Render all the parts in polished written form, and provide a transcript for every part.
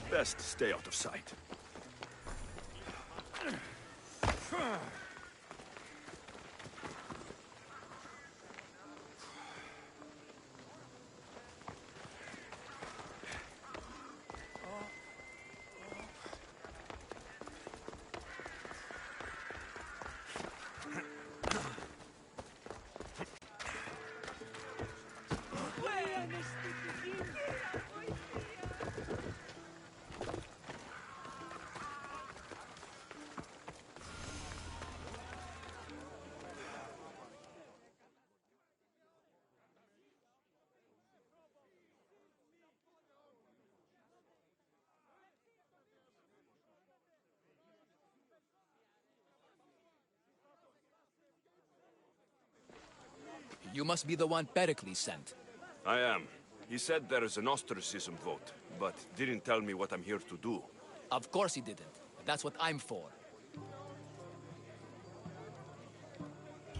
Best stay out of sight. You must be the one Pericles sent. I am. He said there is an ostracism vote, but didn't tell me what I'm here to do. Of course he didn't. That's what I'm for.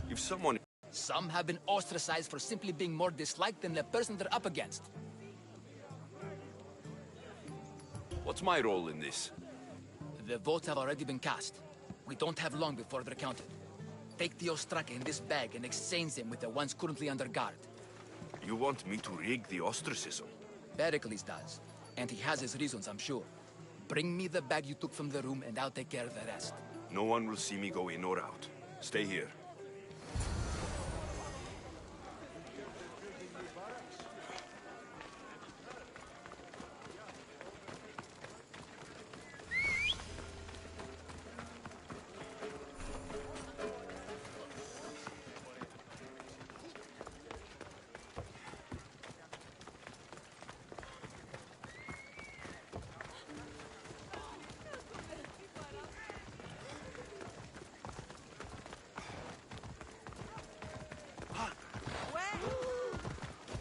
If someone... Some have been ostracized for simply being more disliked than the person they're up against. What's my role in this? The votes have already been cast. We don't have long before they're counted. Take the Ostraka in this bag and exchange them with the ones currently under guard. You want me to rig the ostracism? Pericles does. And he has his reasons, I'm sure. Bring me the bag you took from the room and I'll take care of the rest. No one will see me go in or out. Stay here.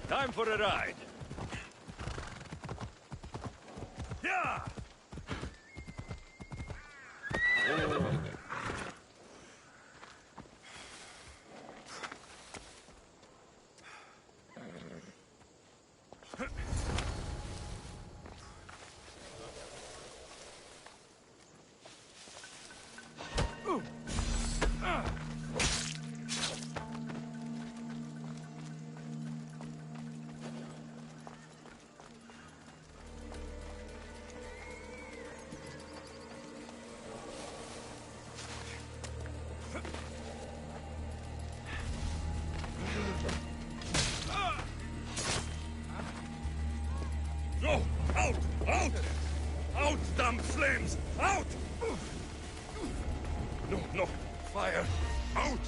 Time for a ride. Yeah! No! Out! Out! Out, damn flames! Out! No, no! Fire! Out!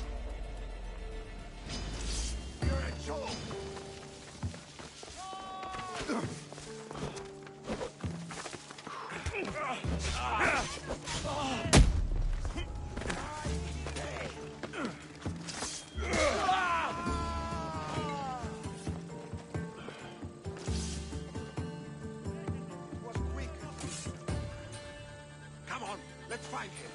Let's find him.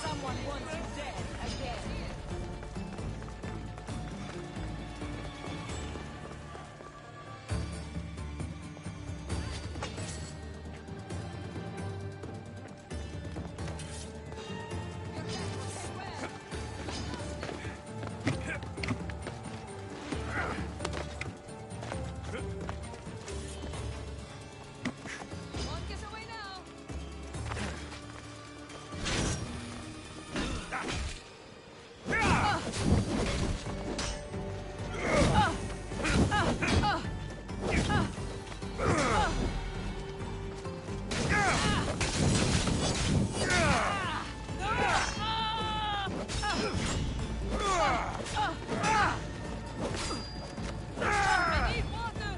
Someone wants you dead again. Won't get away now. I need water.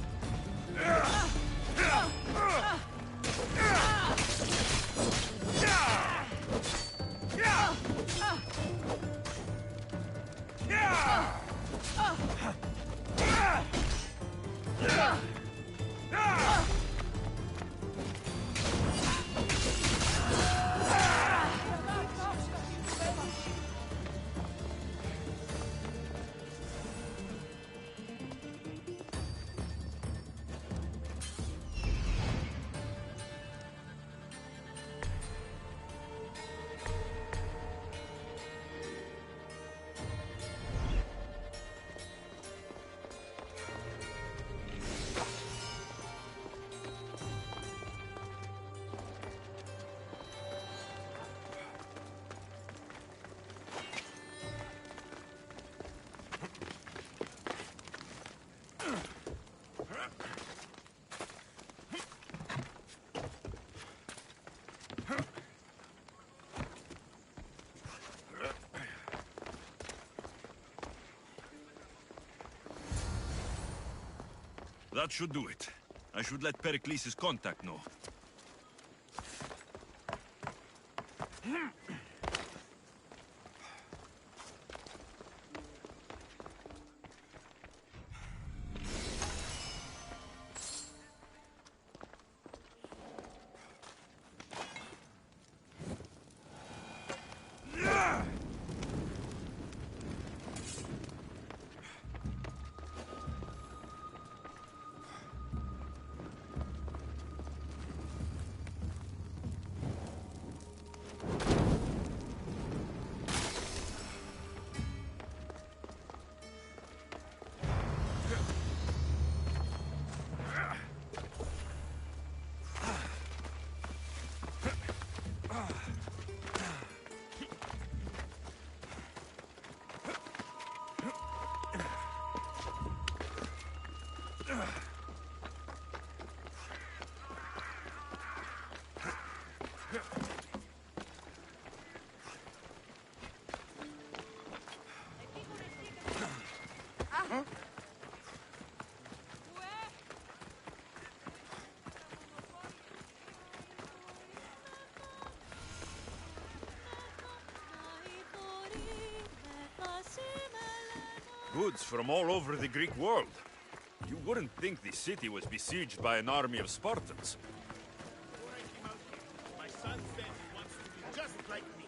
That should do it. I should let Pericles' contact know. Goods from all over the Greek world. You wouldn't think the city was besieged by an army of Spartans. My son said he wants to be just like me.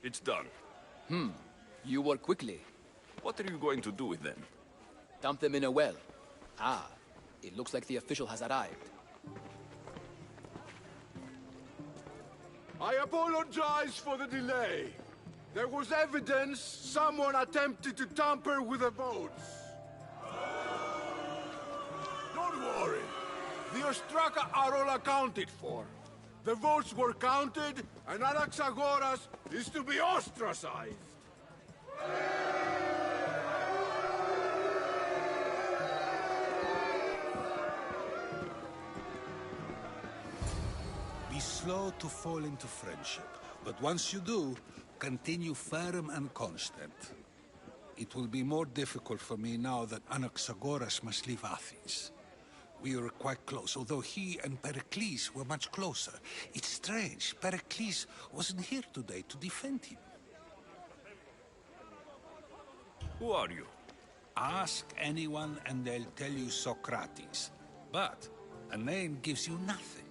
It's done. You work quickly. What are you going to do with them? Dump them in a well. Ah, it looks like the official has arrived. I apologize for the delay. There was evidence someone attempted to tamper with the votes. Don't worry. The Ostraka are all accounted for. The votes were counted, and Anaxagoras is to be ostracized. Be slow to fall into friendship, but once you do, continue firm and constant. It will be more difficult for me now that Anaxagoras must leave Athens. We were quite close, although he and Pericles were much closer. It's strange, Pericles wasn't here today to defend him. Who are you? Ask anyone and they'll tell you Socrates. But a name gives you nothing.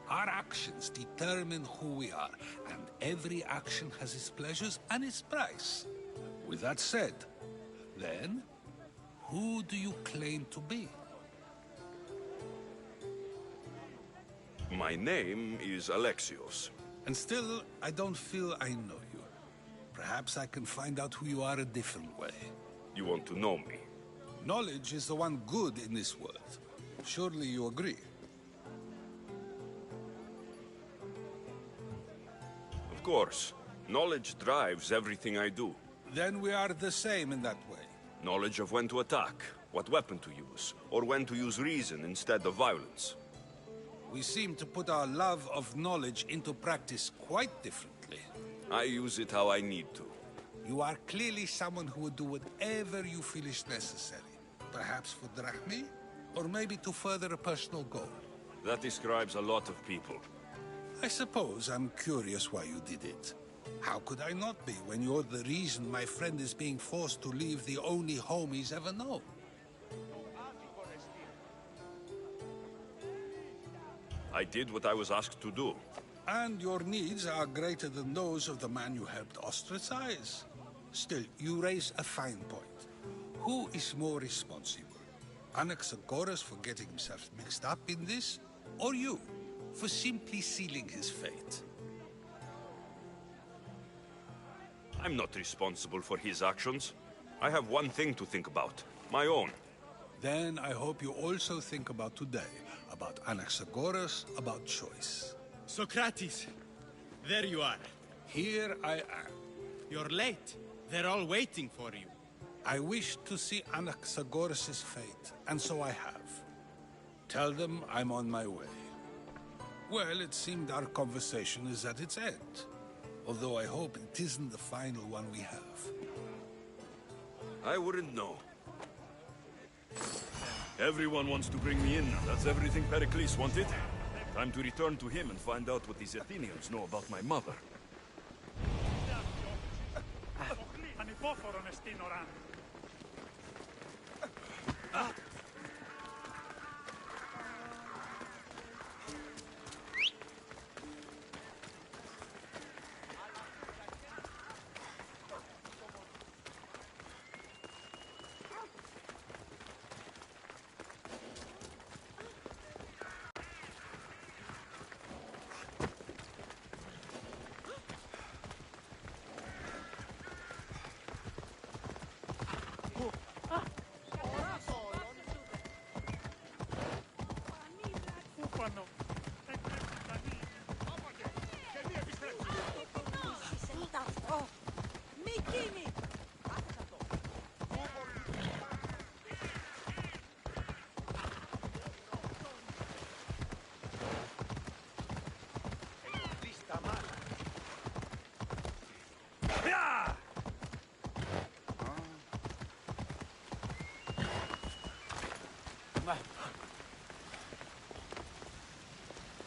Our actions determine who we are, and every action has its pleasures and its price. With that said, then, who do you claim to be? My name is Alexios. And still, I don't feel I know you. Perhaps I can find out who you are a different way. You want to know me? Knowledge is the one good in this world. Surely you agree? Of course. Knowledge drives everything I do. Then we are the same in that way. Knowledge of when to attack, what weapon to use, or when to use reason instead of violence. We seem to put our love of knowledge into practice quite differently. I use it how I need to. You are clearly someone who would do whatever you feel is necessary. Perhaps for drachmae, or maybe to further a personal goal. That describes a lot of people. I suppose I'm curious why you did it. How could I not be when you're the reason my friend is being forced to leave the only home he's ever known? I did what I was asked to do. And your needs are greater than those of the man you helped ostracize. Still, you raise a fine point. Who is more responsible? Anaxagoras for getting himself mixed up in this? Or you, for simply sealing his fate? I'm not responsible for his actions. I have one thing to think about. My own. Then I hope you also think about today. About Anaxagoras, about choice. Socrates, there you are. Here I am. You're late. They're all waiting for you. I wish to see Anaxagoras' fate, and so I have. Tell them I'm on my way. Well, it seemed our conversation is at its end. Although I hope it isn't the final one we have. I wouldn't know. Everyone wants to bring me in. That's everything Pericles wanted. Time to return to him and find out what these Athenians know about my mother.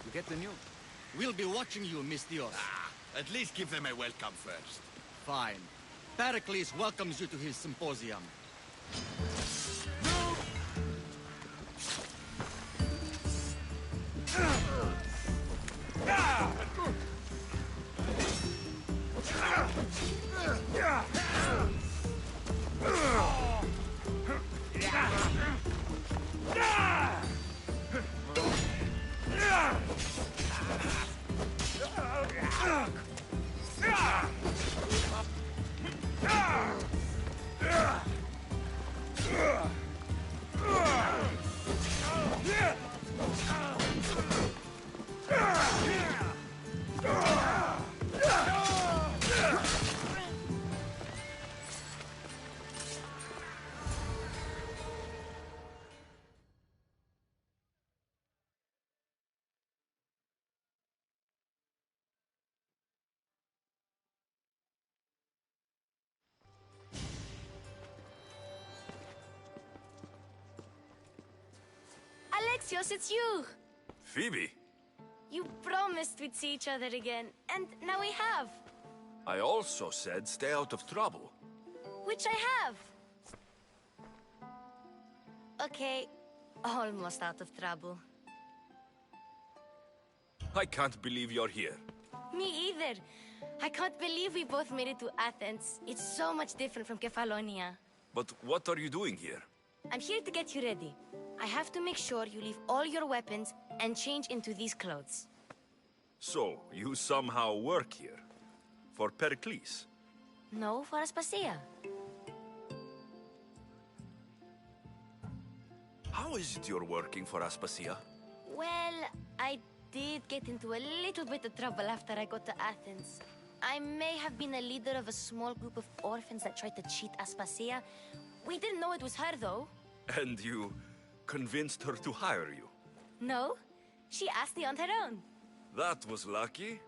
You get the news? We'll be watching you, Mystios. At least give them a welcome first. Fine. Pericles welcomes you to his symposium. Alexios, it's you! Phoebe, You promised we'd see each other again, and now we have. I also said stay out of trouble. Which I have. Okay, almost out of trouble. I can't believe you're here. Me either. I can't believe we both made it to Athens. It's so much different from Kefalonia. But what are you doing here? I'm here to get you ready. I have to make sure you leave all your weapons and change into these clothes. So, you somehow work here? For Pericles? No, for Aspasia. How is it you're working for Aspasia? Well, I did get into a little bit of trouble after I got to Athens. I may have been a leader of a small group of orphans that tried to cheat Aspasia. We didn't know it was her, though. And you convinced her to hire you? No, she asked me on her own. That was lucky.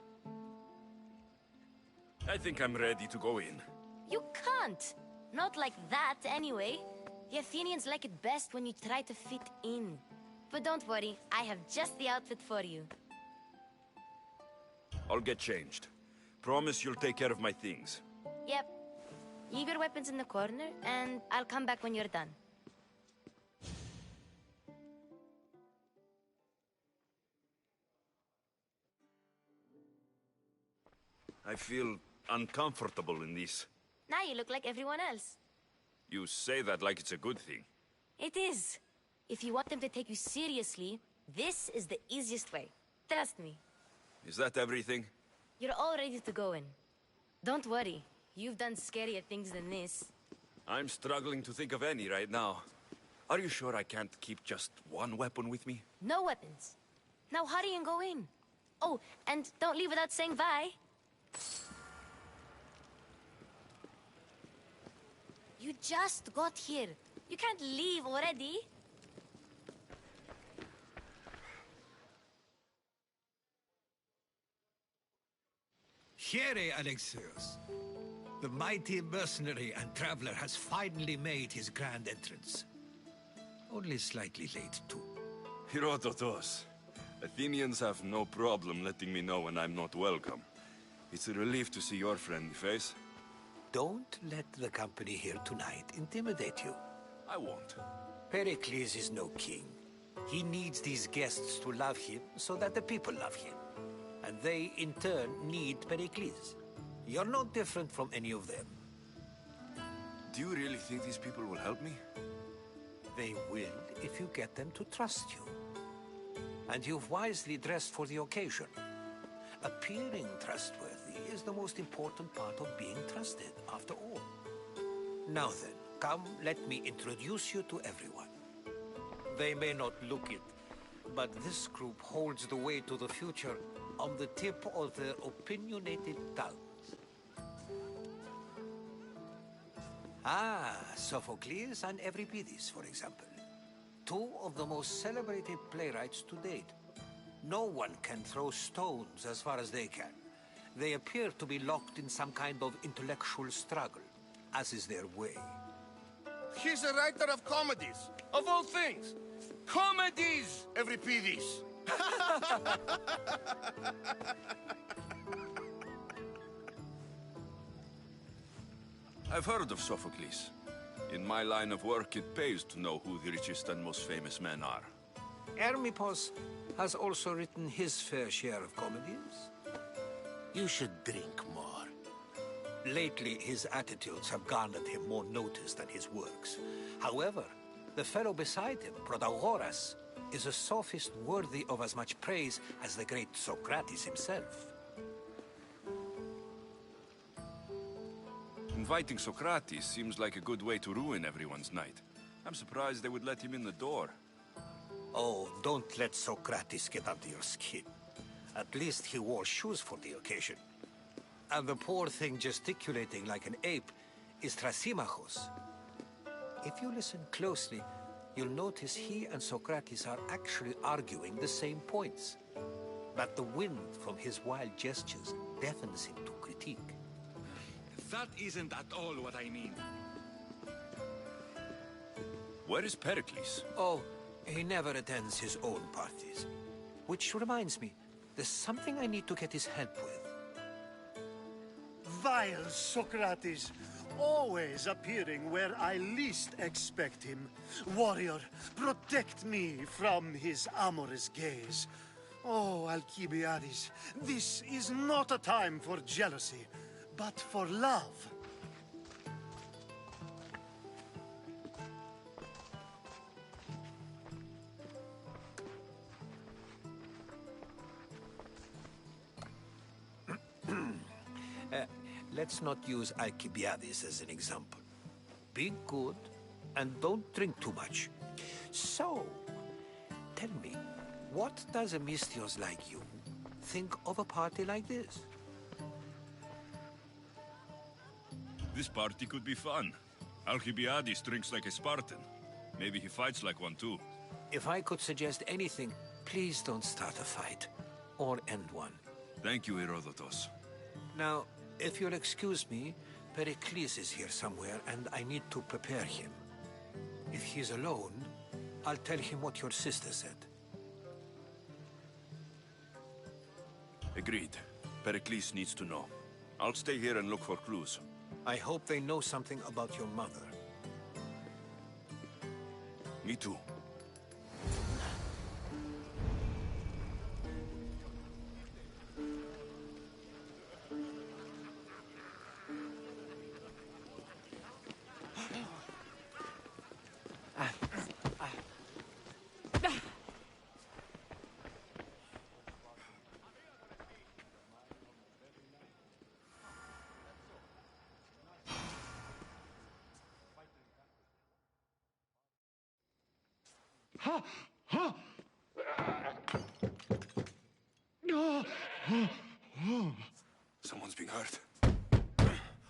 I think I'm ready to go in. You can't. Not like that, anyway. The Athenians like it best when you try to fit in. But don't worry, I have just the outfit for you. I'll get changed. Promise you'll take care of my things. Yep. Leave your weapons in the corner, and I'll come back when you're done. I feel uncomfortable in this. Now you look like everyone else. You say that like it's a good thing. It is. If you want them to take you seriously, this is the easiest way. Trust me. Is that everything? You're all ready to go in. Don't worry. You've done scarier things than this. I'm struggling to think of any right now. Are you sure I can't keep just one weapon with me? No weapons. Now hurry and go in. Oh, and don't leave without saying bye. You just got here. You can't leave already. Here, Alexios. The mighty mercenary and traveler has finally made his grand entrance. Only slightly late, too. Herodotos. Athenians have no problem letting me know when I'm not welcome. It's a relief to see your friendly face. Don't let the company here tonight intimidate you. I won't. Pericles is no king. He needs these guests to love him so that the people love him. And they, in turn, need Pericles. You're no different from any of them. Do you really think these people will help me? They will if you get them to trust you. And you've wisely dressed for the occasion. Appearing trustworthy is the most important part of being trusted, after all. Now then, come, let me introduce you to everyone. They may not look it, but this group holds the way to the future on the tip of their opinionated tongues. Ah, Sophocles and Euripides, for example. Two of the most celebrated playwrights to date. No one can throw stones as far as they can. They appear to be locked in some kind of intellectual struggle, as is their way. He's a writer of comedies, of all things. Comedies, Euripides. I've heard of Sophocles. In my line of work, it pays to know who the richest and most famous men are. Hermippos has also written his fair share of comedies. You should drink more. Lately, his attitudes have garnered him more notice than his works. However, the fellow beside him, Protagoras, is a sophist worthy of as much praise as the great Socrates himself. Inviting Socrates seems like a good way to ruin everyone's night. I'm surprised they would let him in the door. Oh, don't let Socrates get under your skin. At least he wore shoes for the occasion. And the poor thing gesticulating like an ape is Thrasymachos. If you listen closely, you'll notice he and Socrates are actually arguing the same points. But the wind from his wild gestures deafens him to critique. That isn't at all what I mean. Where is Pericles? Oh, He never attends his own parties. Which reminds me, there's something I need to get his help with. Vile Socrates, always appearing where I least expect him. Warrior, protect me from his amorous gaze. Oh, Alcibiades, this is not a time for jealousy, but for love. Let's not use Alcibiades as an example. Be good, and don't drink too much. So, tell me, what does a Misthios like you think of a party like this? This party could be fun. Alcibiades drinks like a Spartan. Maybe he fights like one too. If I could suggest anything, please don't start a fight. Or end one. Thank you, Herodotus. Now, if you'll excuse me, Pericles is here somewhere, and I need to prepare him. If he's alone, I'll tell him what your sister said. Agreed. Pericles needs to know. I'll stay here and look for clues. I hope they know something about your mother. Me too. Someone's being hurt.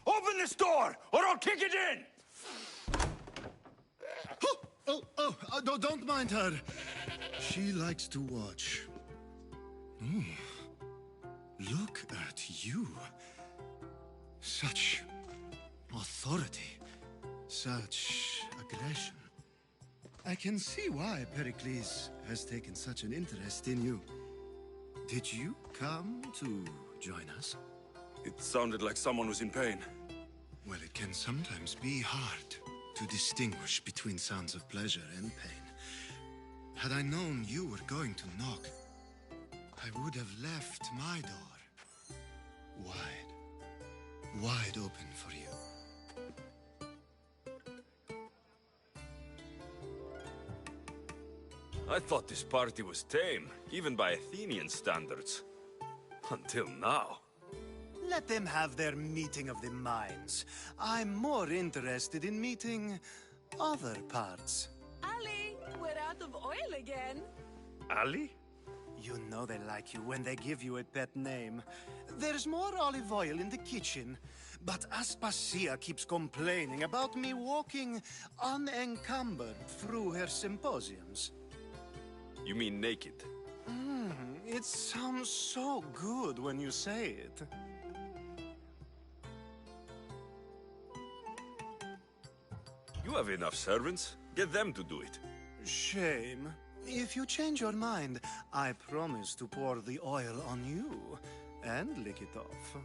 Open this door, or I'll kick it in! Don't mind her. She likes to watch. Look at you. Such authority. Such aggression. I can see why Pericles has taken such an interest in you. Did you come to join us? It sounded like someone was in pain. Well, it can sometimes be hard to distinguish between sounds of pleasure and pain. Had I known you were going to knock, I would have left my door wide open for you. I thought this party was tame, even by Athenian standards. Until now. Let them have their meeting of the minds. I'm more interested in meeting other parts. Ali, we're out of oil again. Ali? You know they like you when they give you a pet name. There's more olive oil in the kitchen, but Aspasia keeps complaining about me walking unencumbered through her symposiums. You mean naked? It sounds so good when you say it. You have enough servants. Get them to do it. Shame. If you change your mind, I promise to pour the oil on you and lick it off.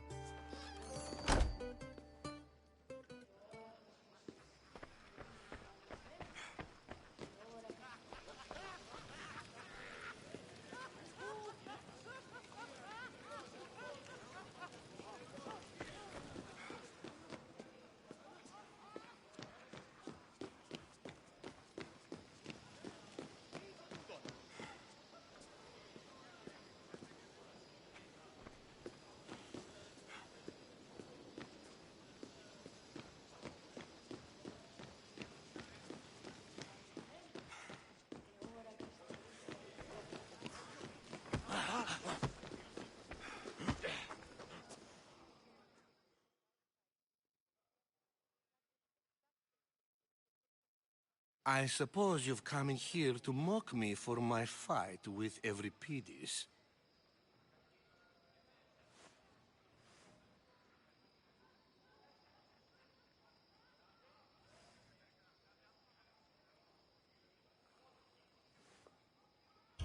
I suppose you've come in here to mock me for my fight with Euripides.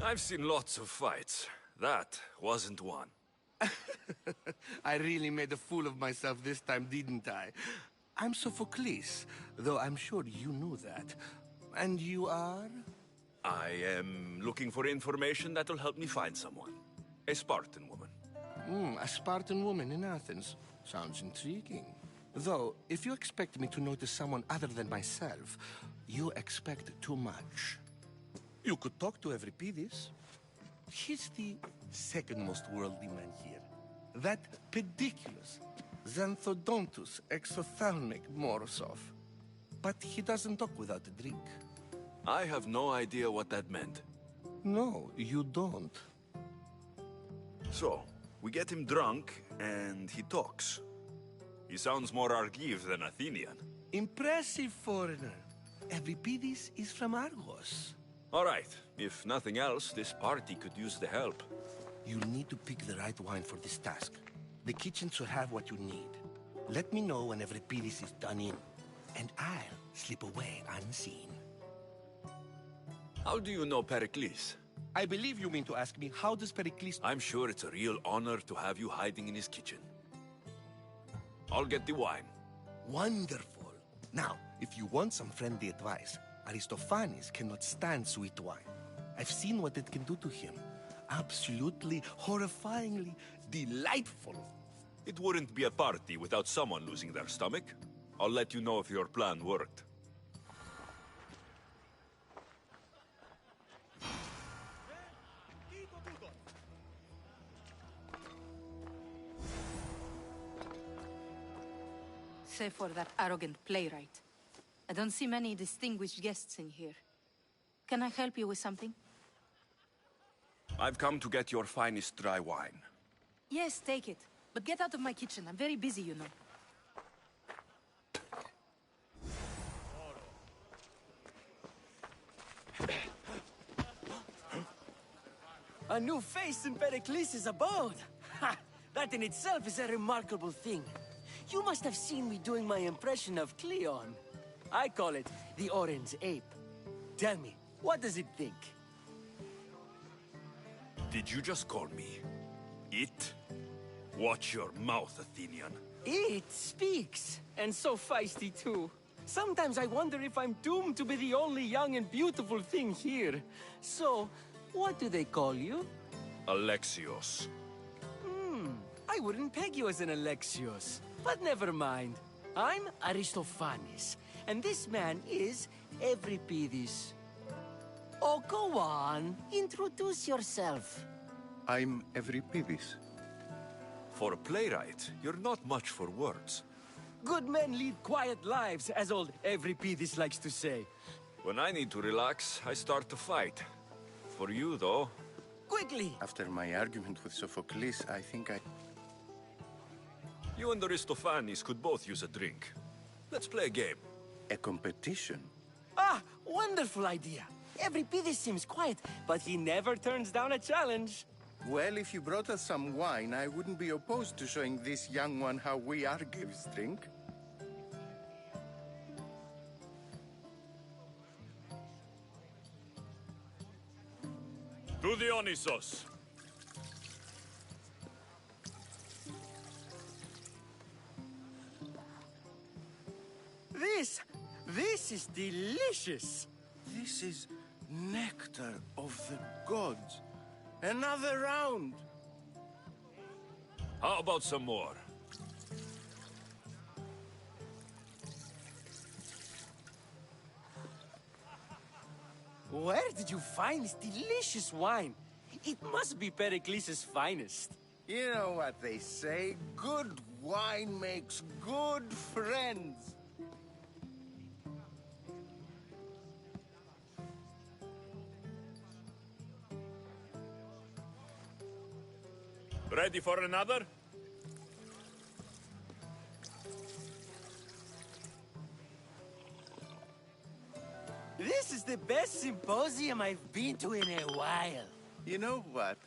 I've seen lots of fights. That wasn't one. I really made a fool of myself this time, didn't I? I'm Sophocles, though I'm sure you knew that. And you are? I am looking for information that'll help me find someone. A Spartan woman. A Spartan woman in Athens. Sounds intriguing. Though, if you expect me to notice someone other than myself, you expect too much. You could talk to Euripides. He's the second most worldly man here. That pediculous, xanthodontus exophthalmic Morosov. But he doesn't talk without a drink. I have no idea what that meant. No, you don't. So, we get him drunk, and he talks. He sounds more Argive than Athenian. Impressive, foreigner. Euripides is from Argos. All right. If nothing else, this party could use the help. You need to pick the right wine for this task. The kitchen should have what you need. Let me know when Euripides is done in, and I'll slip away unseen. How do you know Pericles? I believe you mean to ask me, how does Pericles... I'm sure it's a real honor to have you hiding in his kitchen. I'll get the wine. Wonderful. Now, if you want some friendly advice, Aristophanes cannot stand sweet wine. I've seen what it can do to him. Absolutely, horrifyingly delightful. It wouldn't be a party without someone losing their stomach. I'll let you know if your plan worked. Save for that arrogant playwright. I don't see many distinguished guests in here. Can I help you with something? I've come to get your finest dry wine. Yes, take it. But get out of my kitchen. I'm very busy, you know. A new face in Pericles' abode! Ha! That in itself is a remarkable thing. You must have seen me doing my impression of Cleon. I call it the Orange Ape. Tell me, what does it think? Did you just call me it? Watch your mouth, Athenian. It speaks, and so feisty too. Sometimes I wonder if I'm doomed to be the only young and beautiful thing here. So, what do they call you? Alexios. I wouldn't peg you as an Alexios. But never mind. I'm Aristophanes, and this man is Euripides. Oh, go on. Introduce yourself. I'm Euripides. For a playwright, you're not much for words. Good men lead quiet lives, as old Euripides likes to say. When I need to relax, I start to fight. For you, though... Quickly! After my argument with Sophocles, I think I... You and Aristophanes could both use a drink. Let's play a game. A competition? Ah, wonderful idea. Euripides seems quiet, but he never turns down a challenge. Well, if you brought us some wine, I wouldn't be opposed to showing this young one how we Argives drink. To Dionysos! This is delicious! This is nectar of the gods. Another round! How about some more? Where did you find this delicious wine? It must be Pericles' finest. You know what they say, good wine makes good friends. Ready for another? This is the best symposium I've been to in a while. You know what?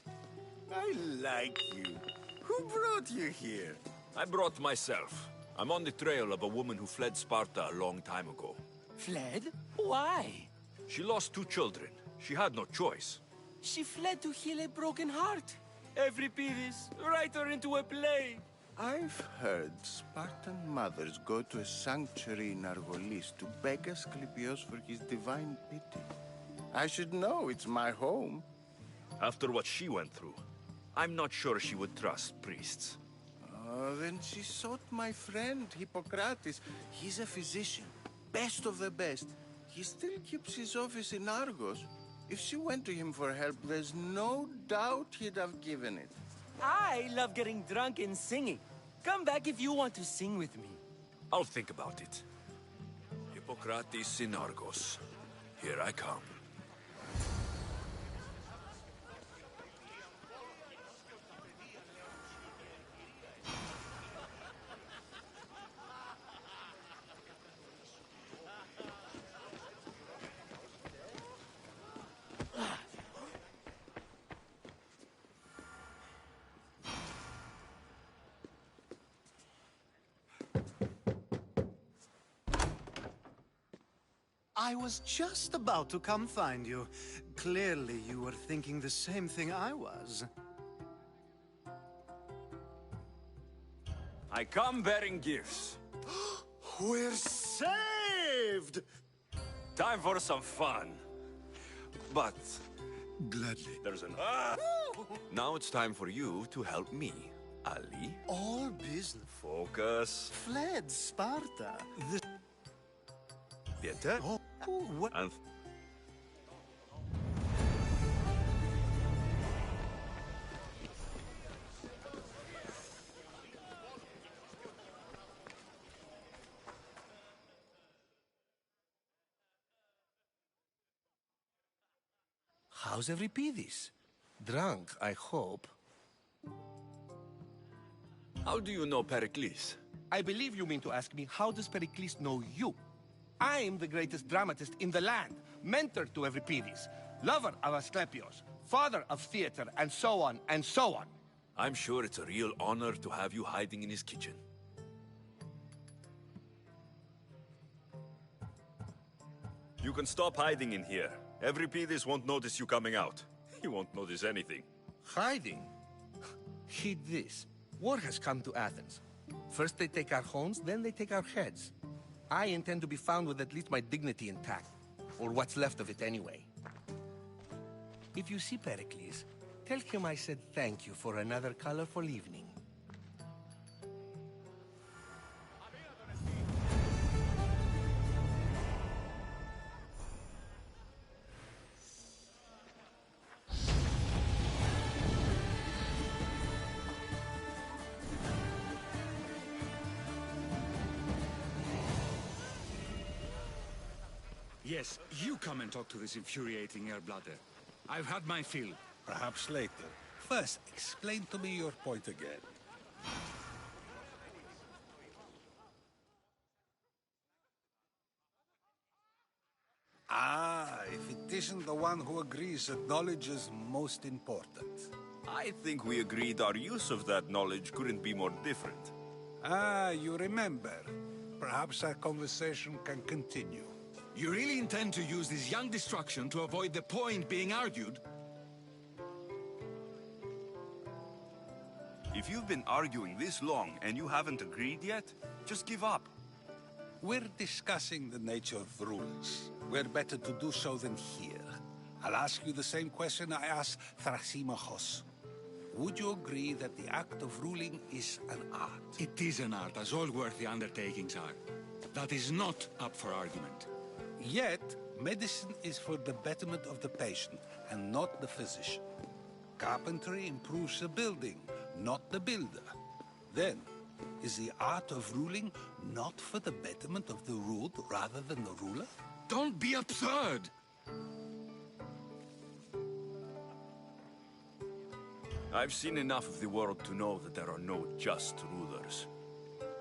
I like you. Who brought you here? I brought myself. I'm on the trail of a woman who fled Sparta a long time ago. Fled? Why? She lost 2 children. She had no choice. She fled to heal a broken heart. Euripides, write her into a play. I've heard Spartan mothers go to a sanctuary in Argolis to beg Asclepios for his divine pity. I should know, it's my home. After what she went through, I'm not sure she would trust priests. Then she sought my friend, Hippocrates. He's a physician, best of the best. He still keeps his office in Argos. If she went to him for help, there's no doubt he'd have given it. I love getting drunk and singing. Come back if you want to sing with me. I'll think about it. Hippocrates in Argos. Here I come. I was just about to come find you. Clearly, you were thinking the same thing I was. I come bearing gifts. We're saved! Time for some fun. But... Gladly. There's an... Now it's time for you to help me, Ali. All business. Focus. Fled Sparta. Better? Oh, what? And... How's Euripides? Drunk, I hope. How do you know Pericles? I believe you mean to ask me, how does Pericles know you? I'm the greatest dramatist in the land, mentor to Euripides, lover of Asclepios, father of theater, and so on, and so on. I'm sure it's a real honor to have you hiding in his kitchen. You can stop hiding in here. Euripides won't notice you coming out. He won't notice anything. Hiding? Heed this. War has come to Athens. First they take our homes, then they take our heads. I intend to be found with at least my dignity intact. Or what's left of it anyway. If you see Pericles, tell him I said thank you for another colorful evening. Yes, you come and talk to this infuriating air-blooder. I've had my fill. Perhaps later. First, explain to me your point again. If it isn't the one who agrees that knowledge is most important. I think we agreed our use of that knowledge couldn't be more different. You remember. Perhaps our conversation can continue. You really intend to use this young destruction to avoid the point being argued? If you've been arguing this long and you haven't agreed yet, just give up. We're discussing the nature of rulers. We're better to do so than here. I'll ask you the same question I asked Thrasymachos. Would you agree that the act of ruling is an art? It is an art, as all worthy undertakings are. That is not up for argument. Yet, medicine is for the betterment of the patient, and not the physician. Carpentry improves the building, not the builder. Then, is the art of ruling not for the betterment of the ruled rather than the ruler? Don't be absurd! I've seen enough of the world to know that there are no just rulers.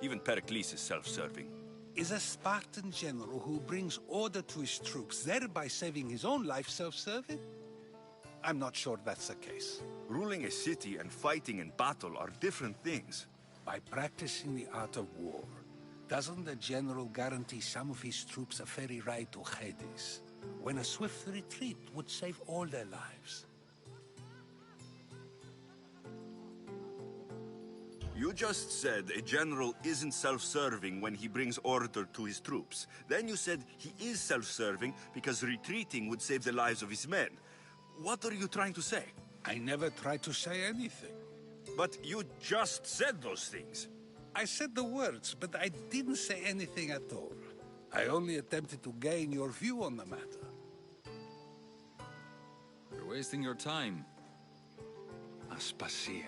Even Pericles is self-serving. Is a Spartan general who brings order to his troops, thereby saving his own life, self-serving? I'm not sure that's the case. Ruling a city and fighting in battle are different things. By practicing the art of war, doesn't the general guarantee some of his troops a ferry ride to Hades, when a swift retreat would save all their lives? You just said a general isn't self-serving when he brings order to his troops. Then you said he is self-serving because retreating would save the lives of his men. What are you trying to say? I never tried to say anything. But you just said those things. I said the words, but I didn't say anything at all. I only attempted to gain your view on the matter. You're wasting your time. Aspasia.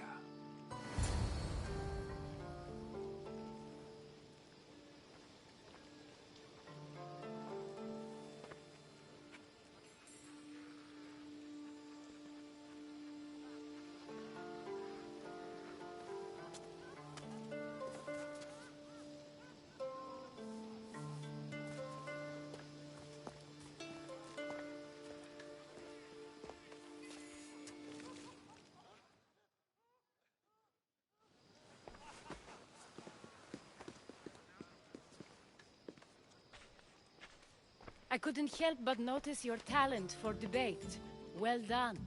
I couldn't help but notice your talent for debate. Well done.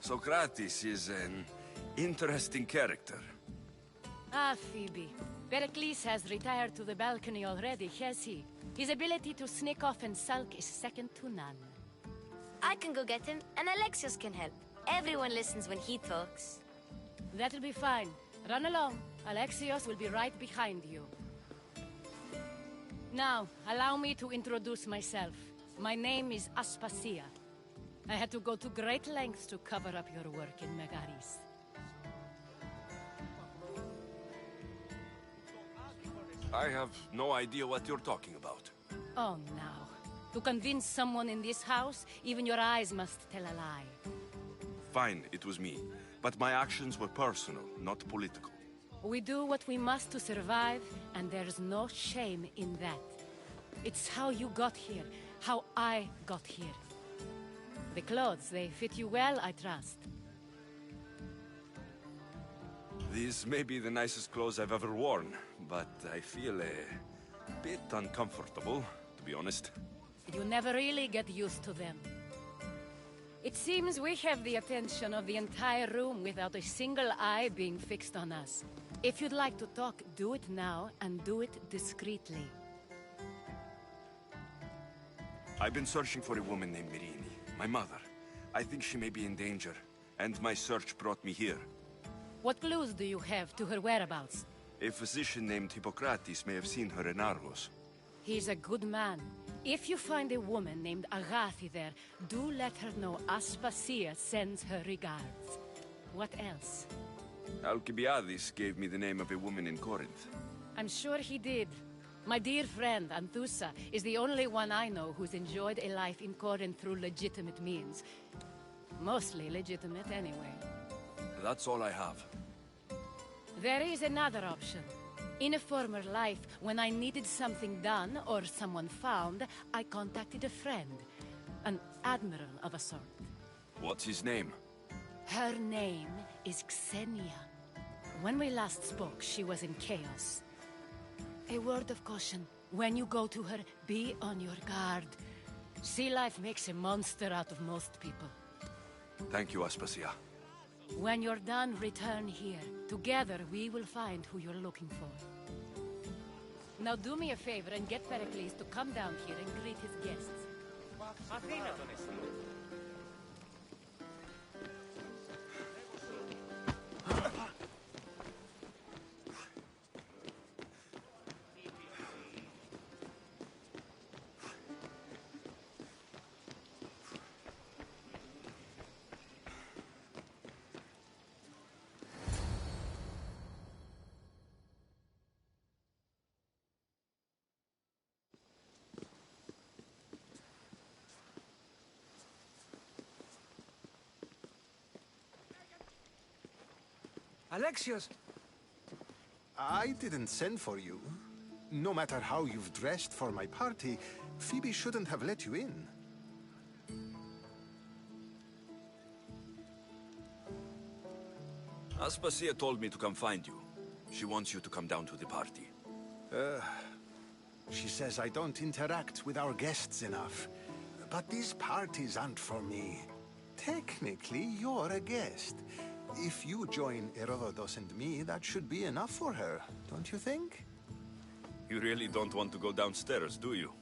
Socrates is an interesting character. Ah, Phoebe. Pericles has retired to the balcony already, has he? His ability to sneak off and sulk is second to none. I can go get him, and Alexios can help. Everyone listens when he talks. That'll be fine. Run along. Alexios will be right behind you. Now, allow me to introduce myself. My name is Aspasia. I had to go to great lengths to cover up your work in Megaris. I have no idea what you're talking about. Oh, now. To convince someone in this house, even your eyes must tell a lie. Fine, it was me. But my actions were personal, not political. We do what we must to survive, and there's no shame in that. It's how you got here, how I got here. The clothes, they fit you well, I trust. These may be the nicest clothes I've ever worn, but I feel a bit uncomfortable, to be honest. You never really get used to them. It seems we have the attention of the entire room without a single eye being fixed on us. If you'd like to talk, do it now, and do it discreetly. I've been searching for a woman named Mirini, my mother. I think she may be in danger, and my search brought me here. What clues do you have to her whereabouts? A physician named Hippocrates may have seen her in Argos. He's a good man. If you find a woman named Agathi there, do let her know Aspasia sends her regards. What else? Alcibiades gave me the name of a woman in Corinth. I'm sure he did. My dear friend, Anthusa, is the only one I know who's enjoyed a life in Corinth through legitimate means. Mostly legitimate, anyway. That's all I have. There is another option. In a former life, when I needed something done or someone found, I contacted a friend. An admiral of a sort. What's his name? Her name is Xenia. When we last spoke, she was in chaos. A word of caution. When you go to her, be on your guard. Sea life makes a monster out of most people. Thank you, Aspasia. When you're done, return here. Together, we will find who you're looking for. Now do me a favor and get Pericles to come down here and greet his guests. Alexios! I didn't send for you. No matter how you've dressed for my party, Phoebe shouldn't have let you in. Aspasia told me to come find you. She wants you to come down to the party. She says I don't interact with our guests enough. But these parties aren't for me. Technically, you're a guest. If you join Herodotus and me, that should be enough for her, don't you think? You really don't want to go downstairs, do you?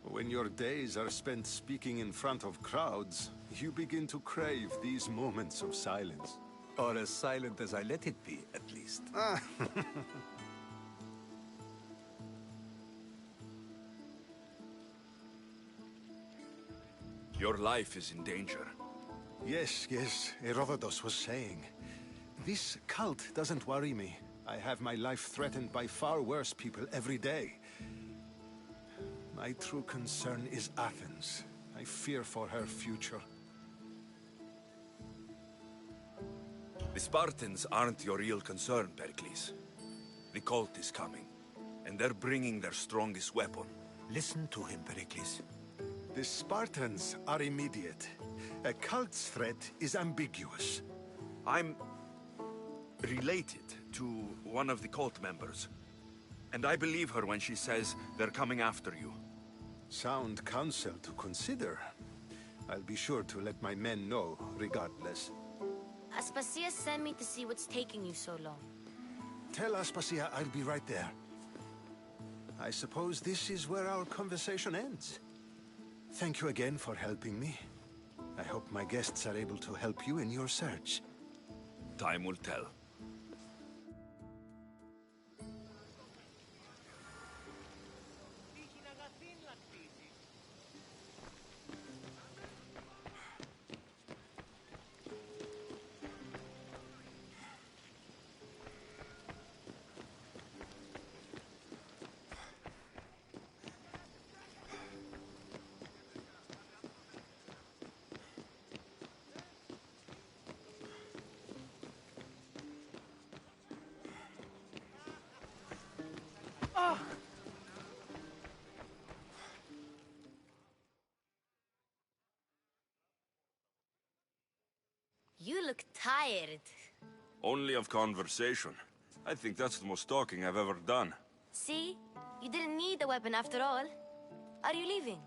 When your days are spent speaking in front of crowds, you begin to crave these moments of silence. Or as silent as I let it be, at least. Your life is in danger. Yes, Herodotus was saying. This cult doesn't worry me. I have my life threatened by far worse people every day. My true concern is Athens. I fear for her future. The Spartans aren't your real concern, Pericles. The cult is coming, and they're bringing their strongest weapon. Listen to him, Pericles. The Spartans are immediate. A cult's threat is ambiguous. I'm related to one of the cult members, and I believe her when she says they're coming after you. Sound counsel to consider. I'll be sure to let my men know, regardless. Aspasia sent me to see what's taking you so long. Tell Aspasia I'll be right there. I suppose this is where our conversation ends. Thank you again for helping me. I hope my guests are able to help you in your search. Time will tell. You look tired. Only of conversation. I think that's the most talking I've ever done. See? You didn't need the weapon after all. Are you leaving?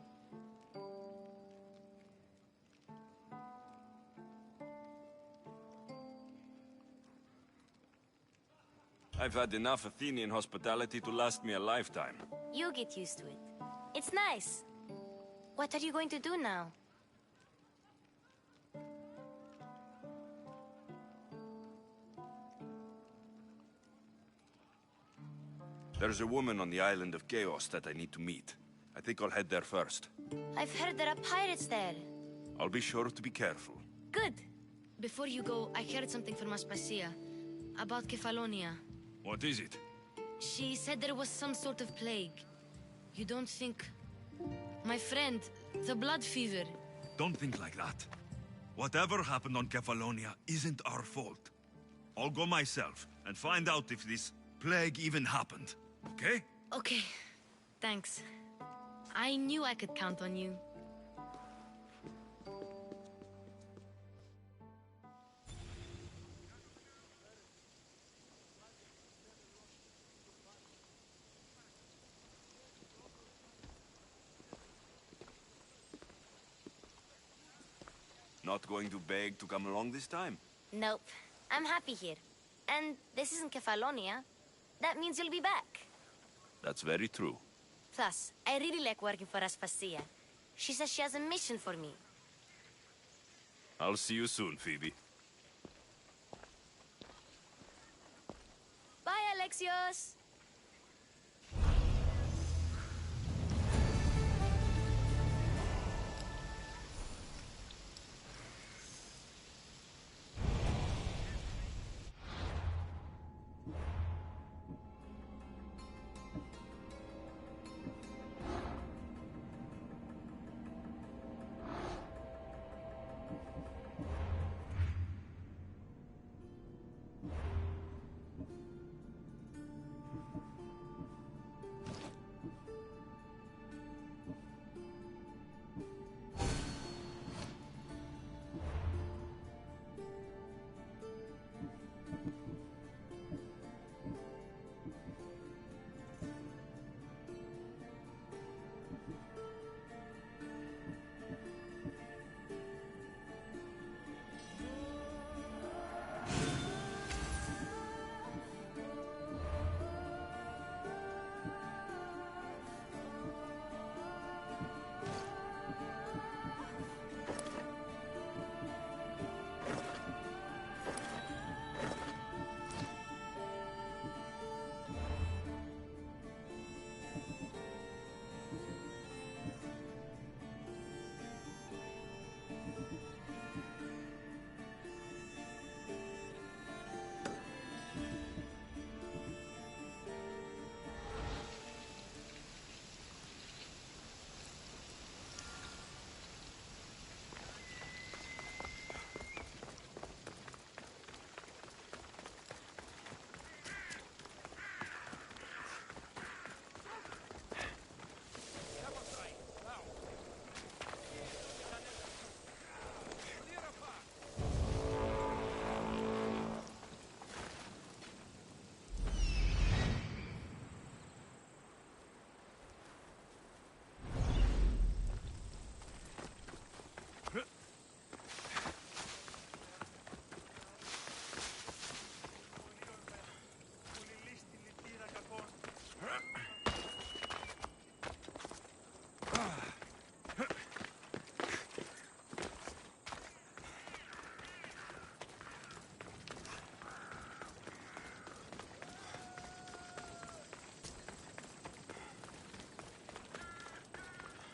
I've had enough Athenian hospitality to last me a lifetime. You get used to it. It's nice. What are you going to do now? There's a woman on the island of Chaos that I need to meet. I think I'll head there first. I've heard there are pirates there. I'll be sure to be careful. Good. Before you go, I heard something from Aspasia about Kefalonia. What is it? She said there was some sort of plague. You don't think... My friend, the blood fever. Don't think like that. Whatever happened on Kefalonia isn't our fault. I'll go myself and find out if this plague even happened, okay? Okay. Thanks. I knew I could count on you. Not going to beg to come along this time? Nope. I'm happy here. And this isn't Kefalonia. That means you'll be back. That's very true. Plus, I really like working for Aspasia. She says she has a mission for me. I'll see you soon, Phoebe. Bye, Alexios!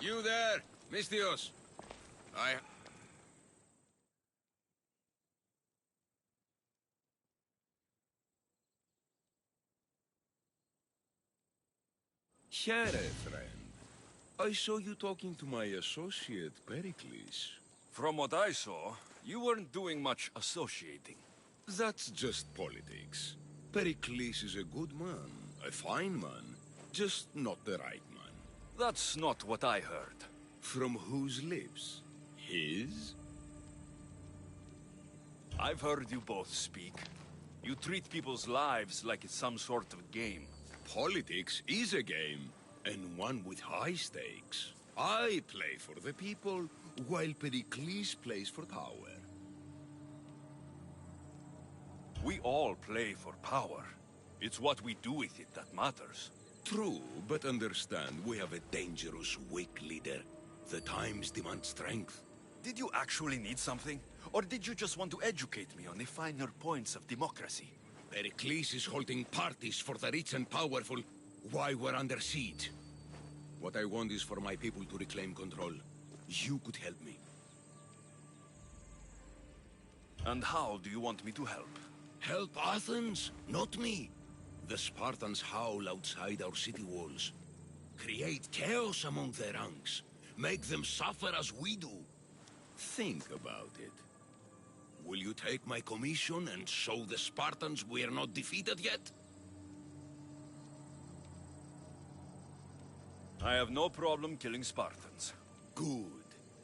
You there, Mistios. Here, friend. I saw you talking to my associate, Pericles. From what I saw, you weren't doing much associating. That's just politics. Pericles is a good man, a fine man, just not the right man. That's not what I heard. From whose lips? His? I've heard you both speak. You treat people's lives like it's some sort of game. Politics is a game, and one with high stakes. I play for the people, while Pericles plays for power. We all play for power. It's what we do with it that matters. True, but understand, we have a dangerous, weak leader. The times demand strength. Did you actually need something? Or did you just want to educate me on the finer points of democracy? Pericles is holding parties for the rich and powerful while we're under siege. What I want is for my people to reclaim control. You could help me. And how do you want me to help? Help Athens, not me. The Spartans howl outside our city walls. Create chaos among their ranks. Make them suffer as we do. Think about it. Will you take my commission and show the Spartans we are not defeated yet? I have no problem killing Spartans. Good.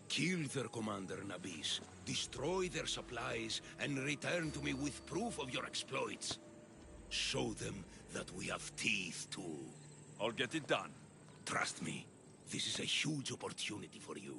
Kill their commander, Nabis. Destroy their supplies and return to me with proof of your exploits. Show them that we have teeth, too. I'll get it done. Trust me, this is a huge opportunity for you.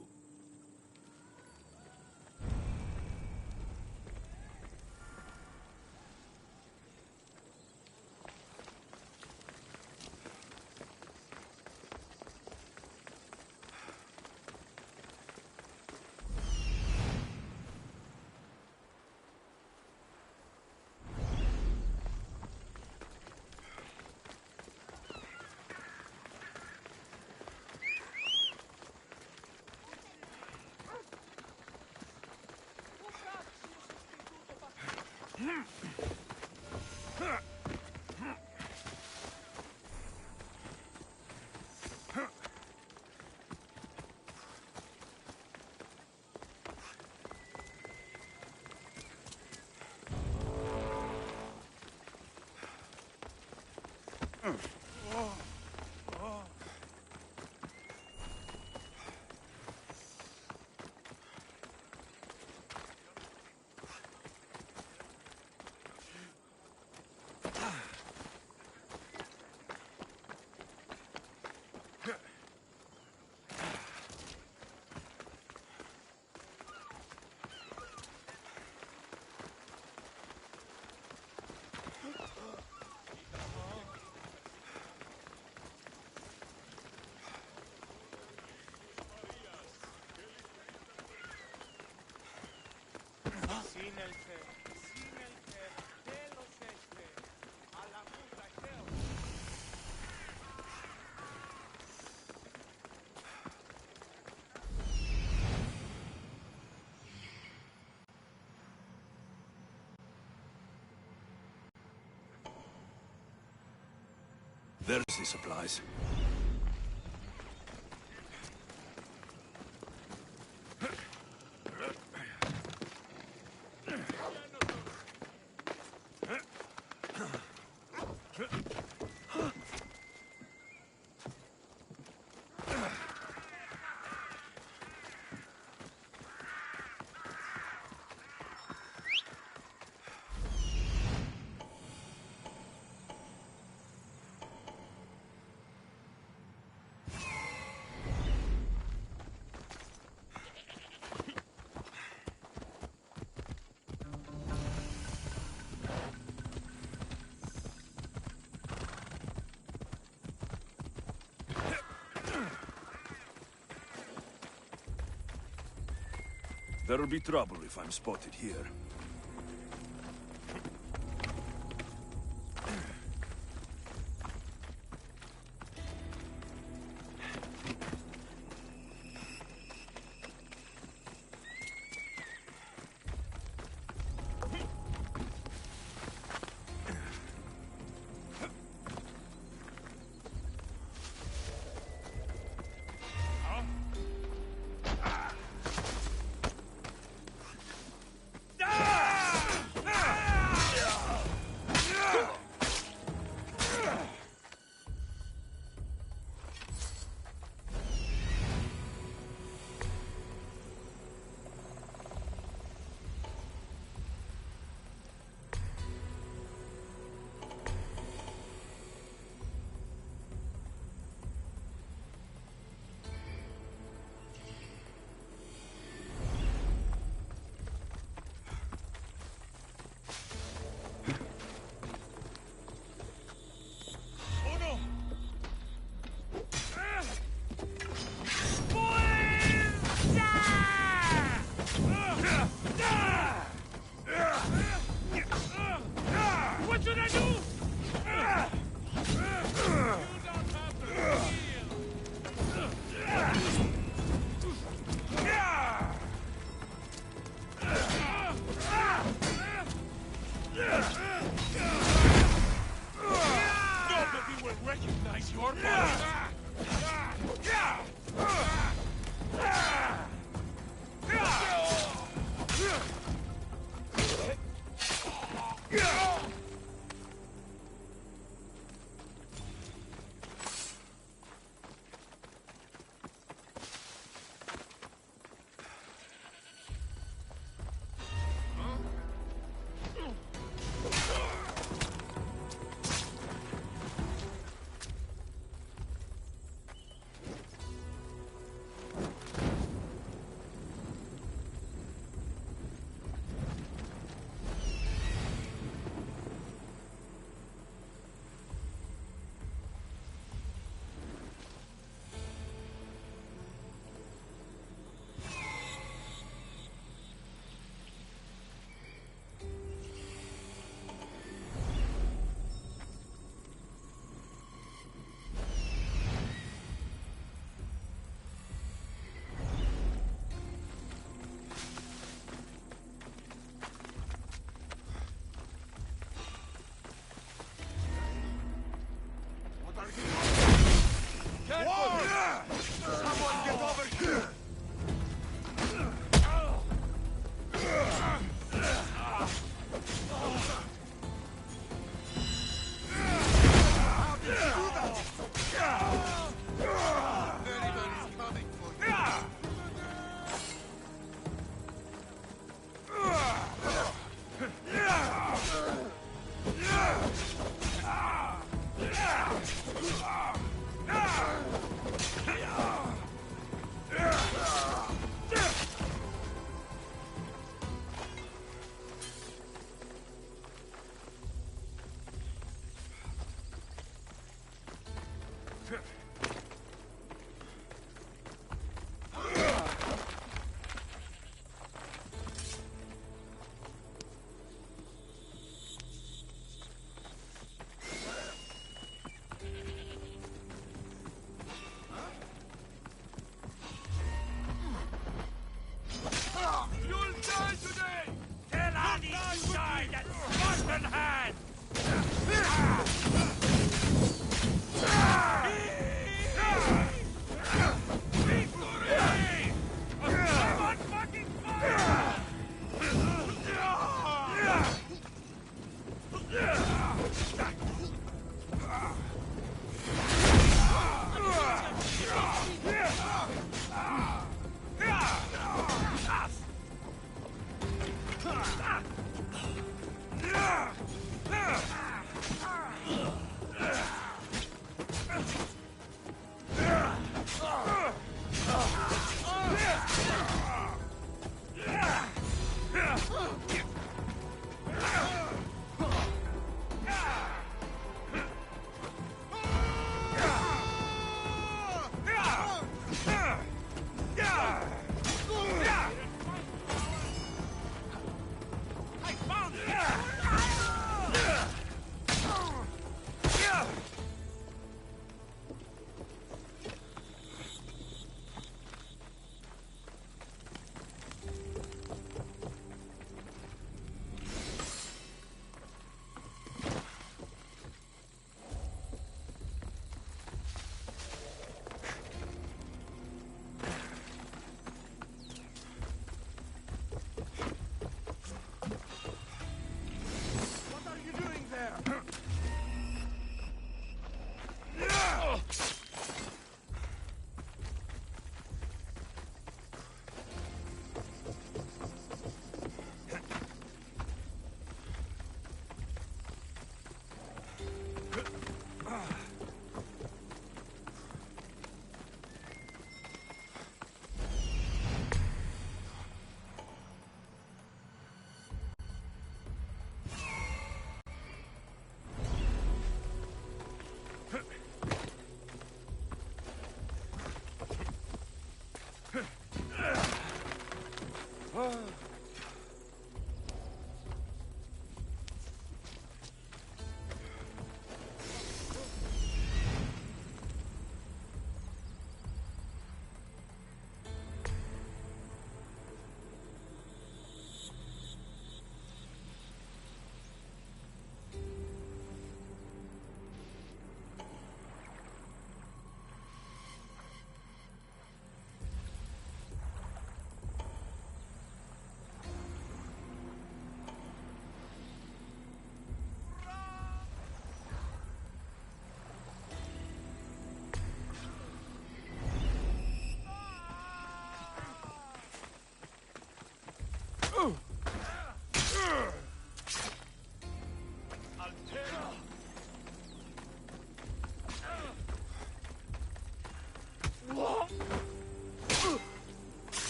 There's the supplies. There'll be trouble if I'm spotted here. will recognize your body. Someone get over here! How did you do that? Anybody's coming for you. You'll die today! Tell Annie you died at Spartan hand!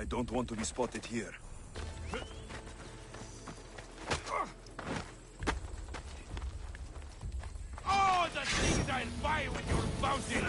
I don't want to be spotted here. Oh, the things I'll buy with your bounty!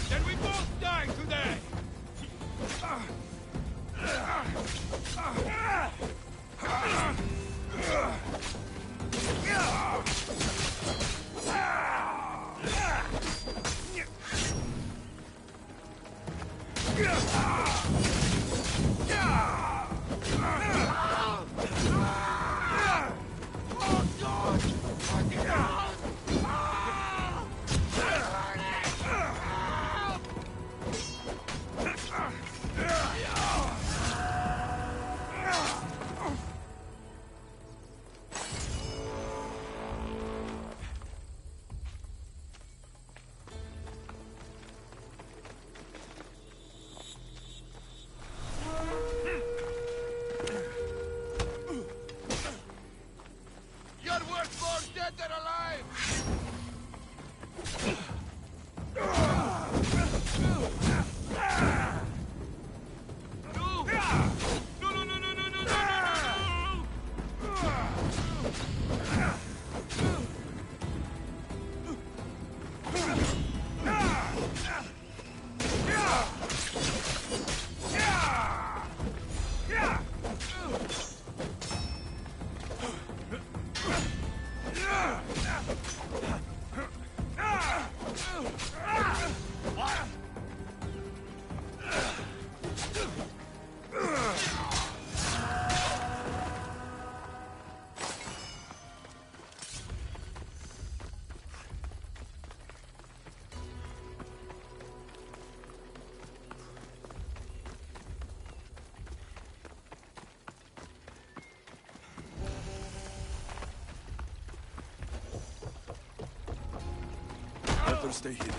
Then we both die today! You're worth more dead than alive! Better stay hidden.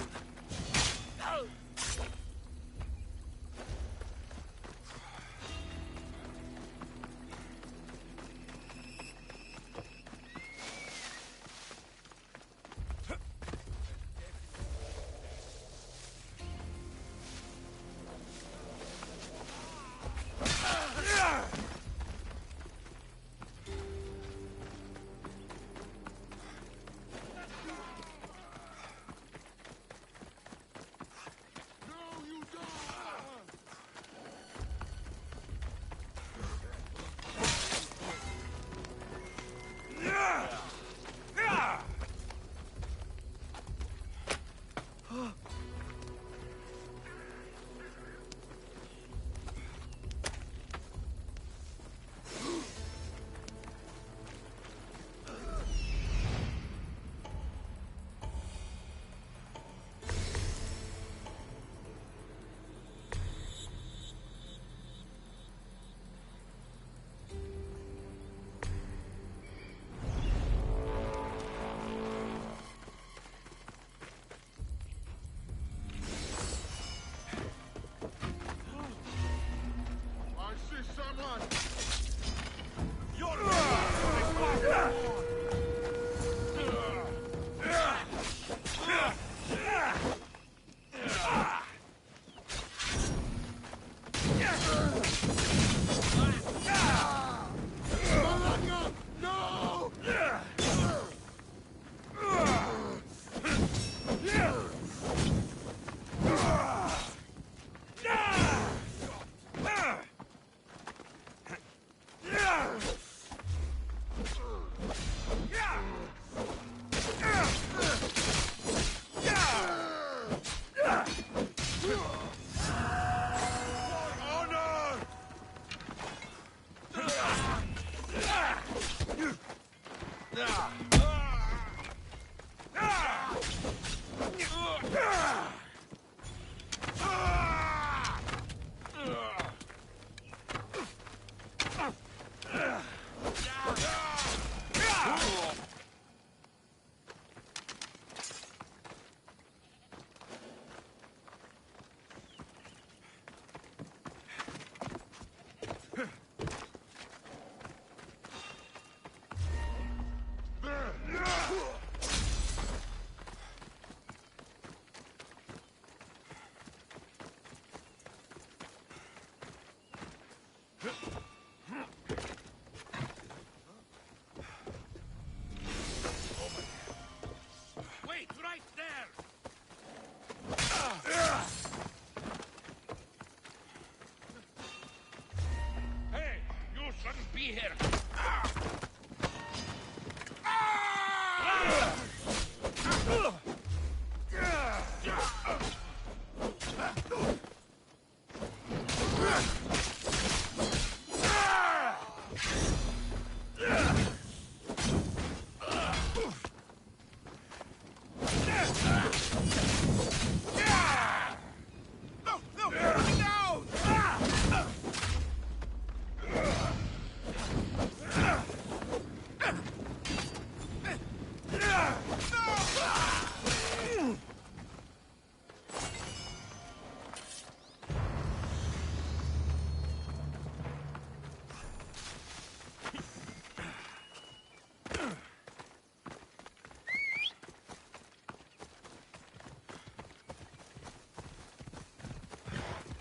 be here!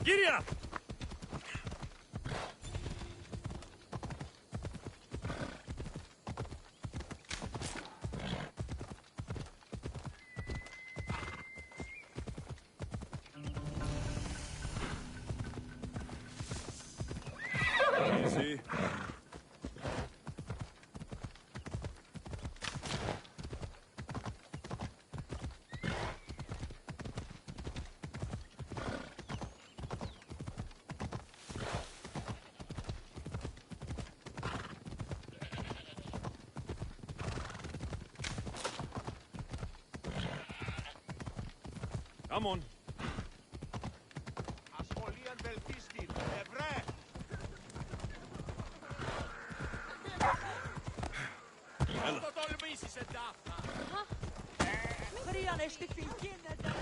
Giddy up! Easy. Come on. Ασχολίαν βελτίστην, ευρέ! Το τολμήσεις εντάφτα! Χρειάνε στη φυγή να τα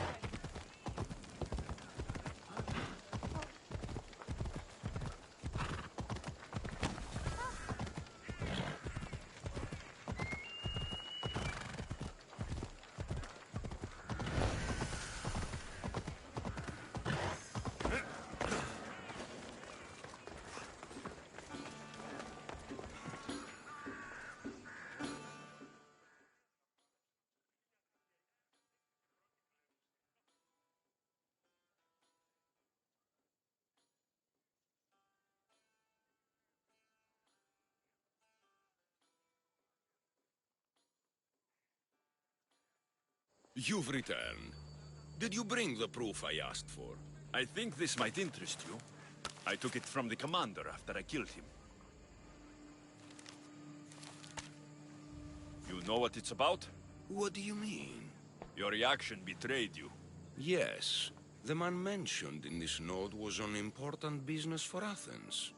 You've returned. Did you bring the proof I asked for? I think this might interest you. I took it from the commander after I killed him. You know what it's about? What do you mean? Your reaction betrayed you. Yes. The man mentioned in this note was on important business for Athens.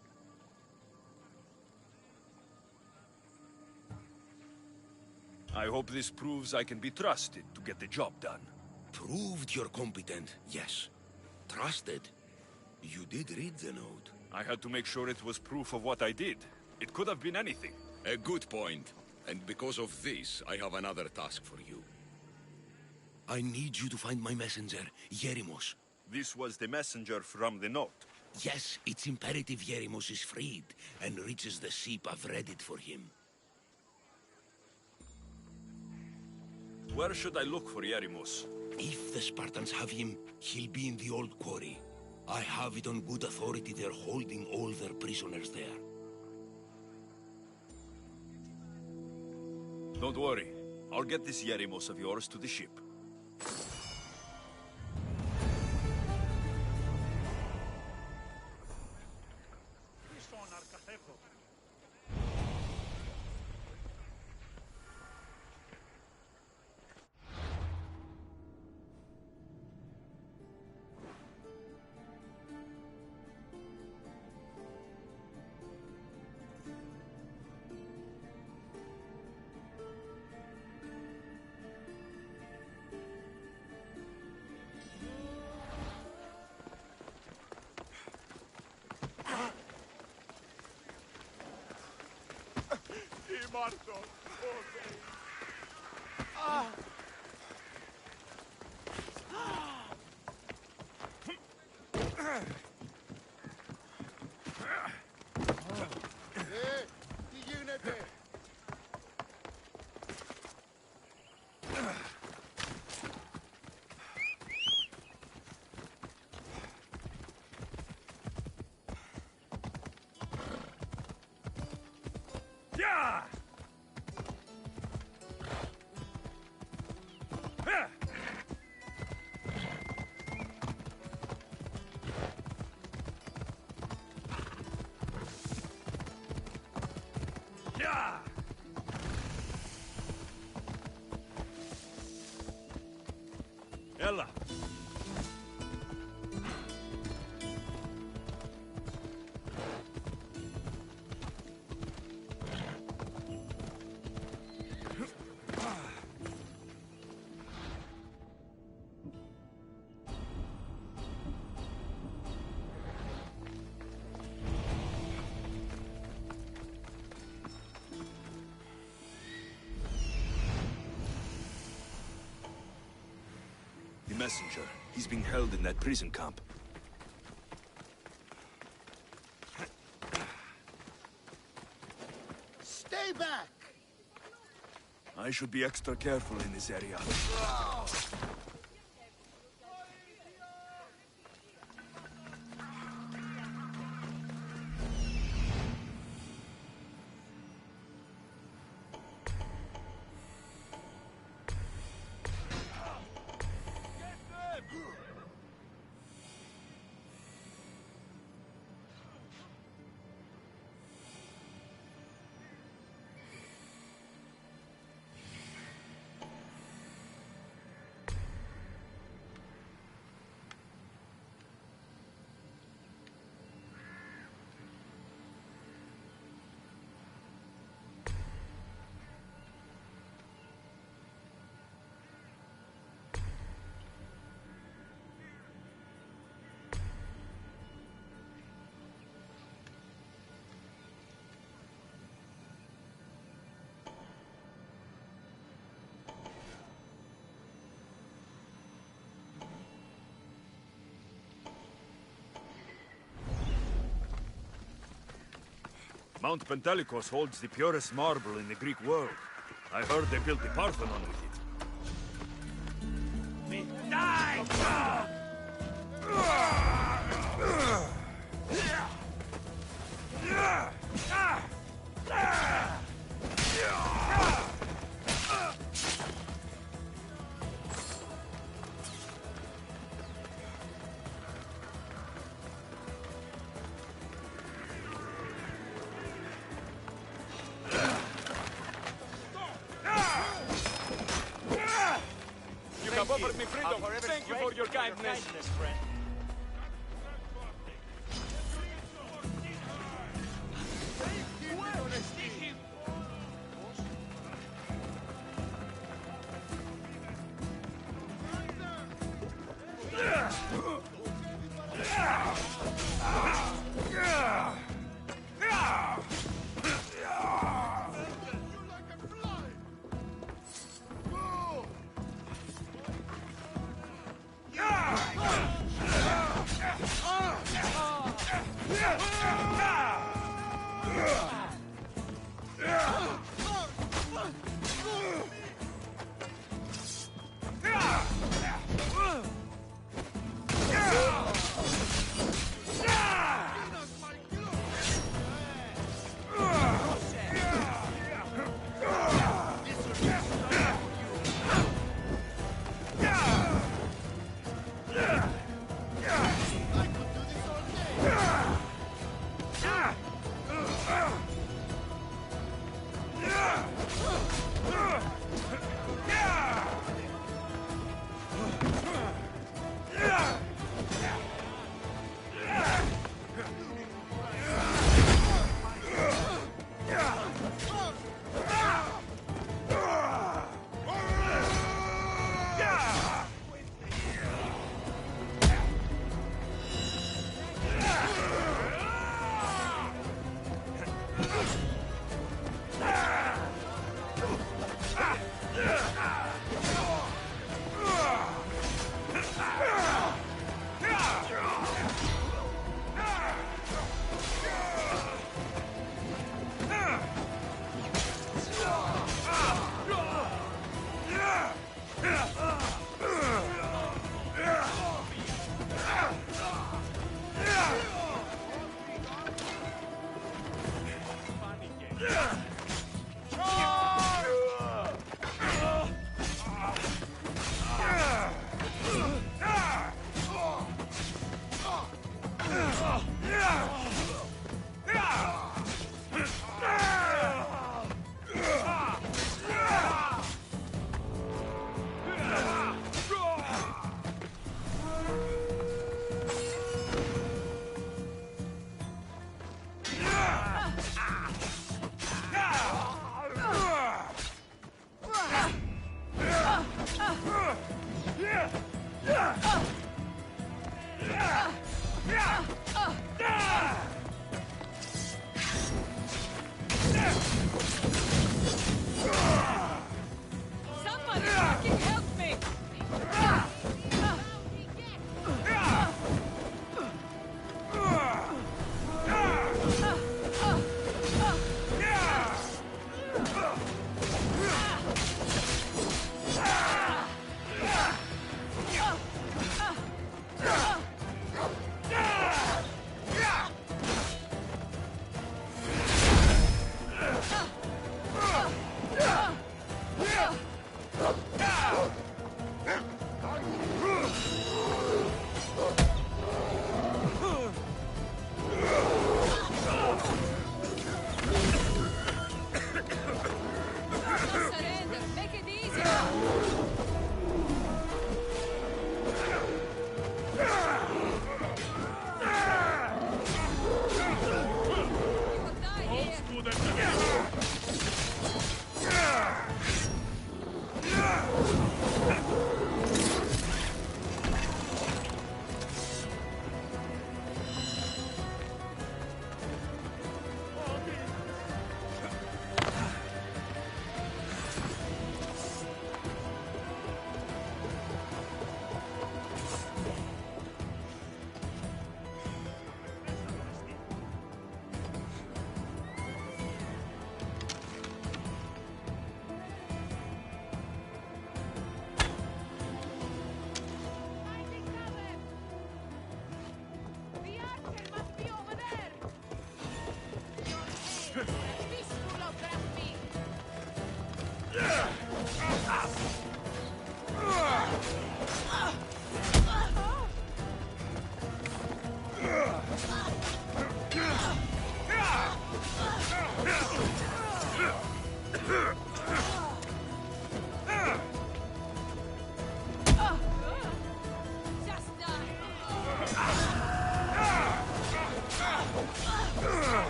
I hope this proves I can be trusted to get the job done. Proved you're competent, yes. Trusted. You did read the note. I had to make sure it was proof of what I did. It could have been anything. A good point. And because of this, I have another task for you. I need you to find my messenger, Yerimos. This was the messenger from the note. Yes, it's imperative Yerimos is freed and reaches the ship I've readied for him. Where should I look for Yerimos? If the Spartans have him, he'll be in the old quarry. I have it on good authority they're holding all their prisoners there. Don't worry. I'll get this Yerimos of yours to the ship. Marto! Ah! Τι γίνεται! Yeah! Yeah! Ella. The messenger. He's being held in that prison camp. Stay back! I should be extra careful in this area. Mount Pentelicos holds the purest marble in the Greek world. I heard they built the Parthenon with it. Die! You have offered me freedom. Thank you for your kindness. Friend. Somebody fucking help me!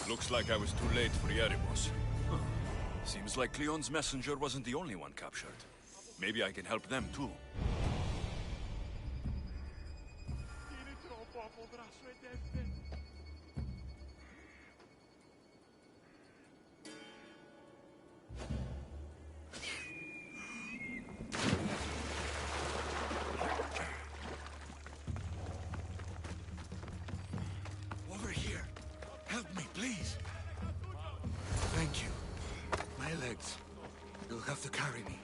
Looks like I was too late for Erebos. Seems like Cleon's messenger wasn't the only one captured. Maybe I can help them too. Over here. Help me, please. Thank you. My legs. You'll have to carry me.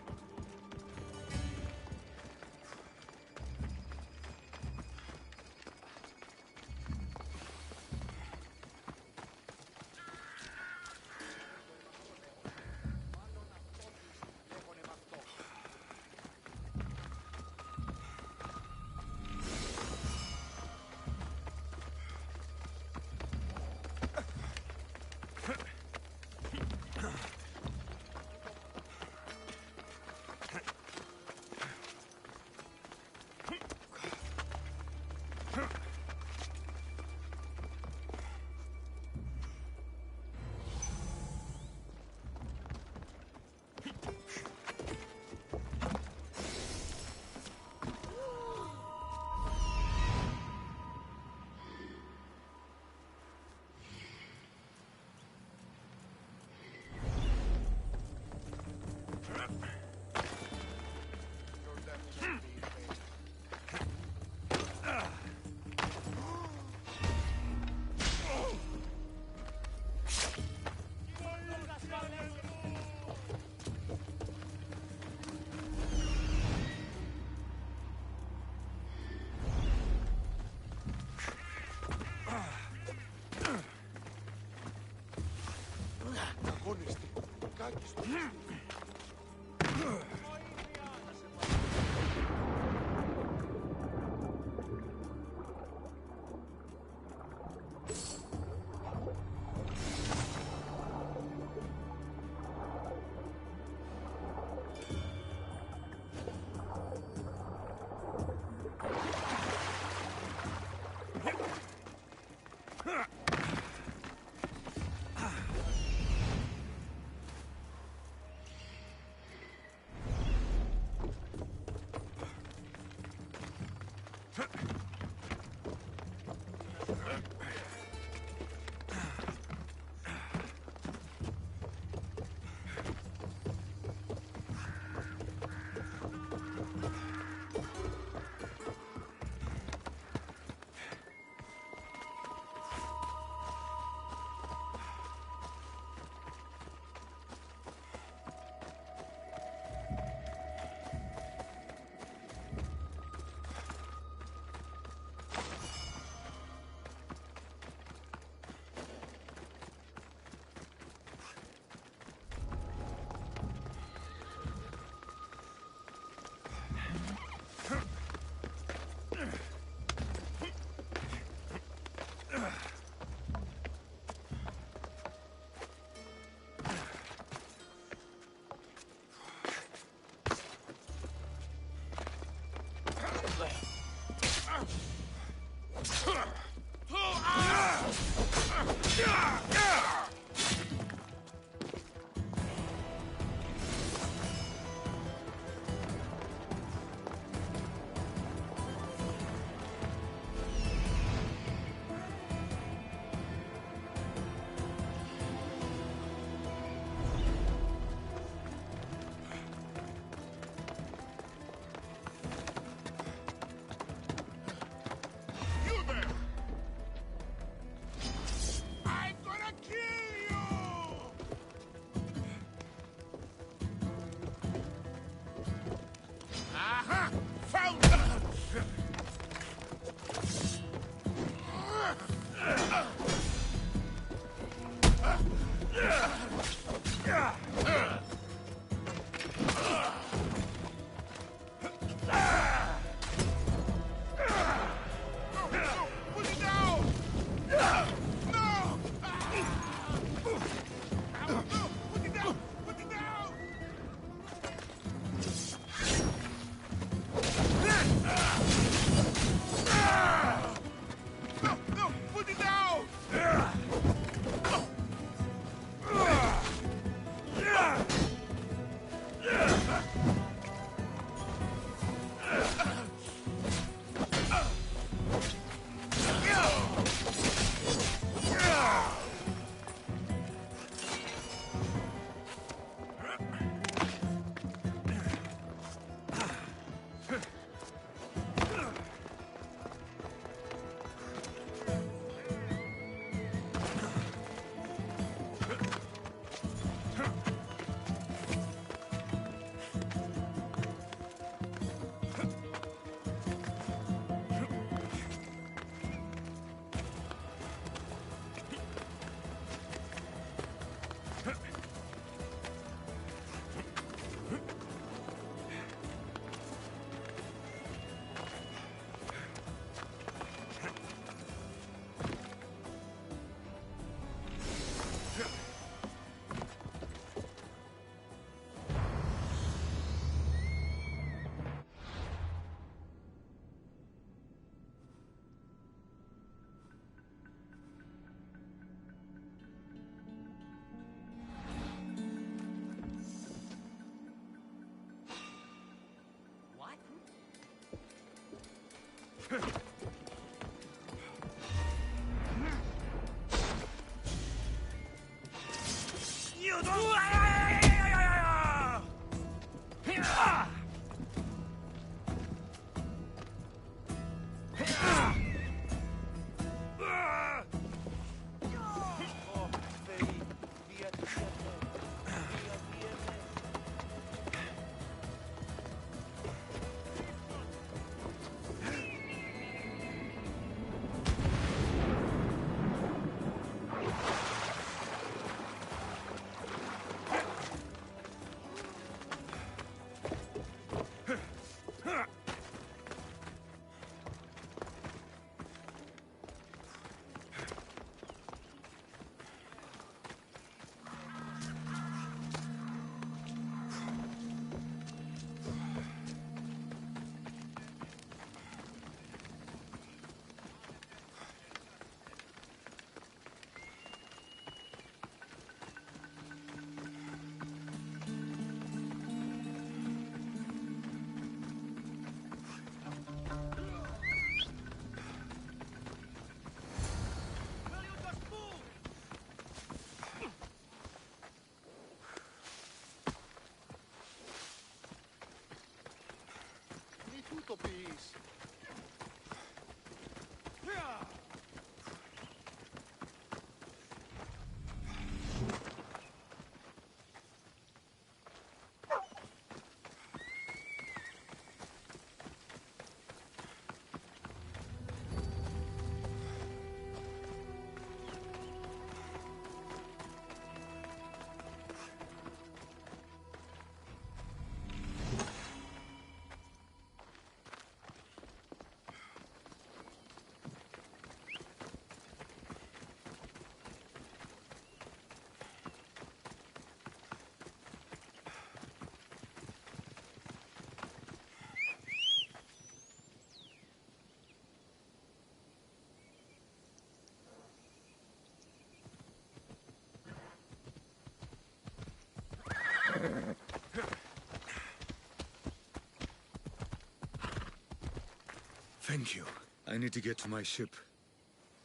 Thank you. I need to get to my ship.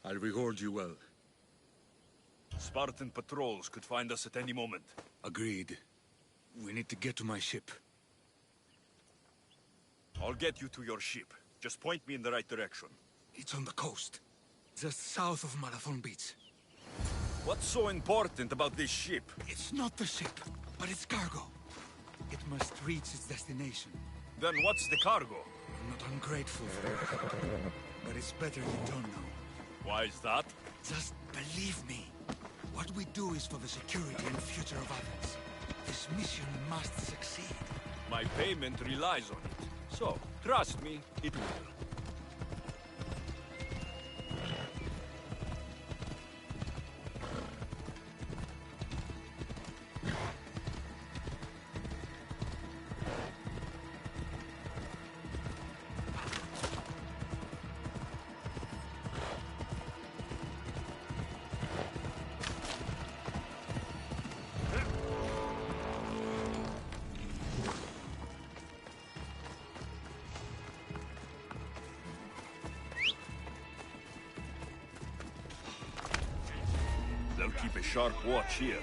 I'll reward you well. Spartan patrols could find us at any moment. Agreed. We need to get to my ship. I'll get you to your ship. Just point me in the right direction. It's on the coast. Just south of Marathon Beach. What's so important about this ship? It's not the ship, but its cargo. It must reach its destination. Then what's the cargo? I'm not ungrateful for it, but it's better you don't know. Why is that? Just believe me. What we do is for the security and future of others. This mission must succeed. My payment relies on it. So, trust me, it will. They'll keep a sharp watch here.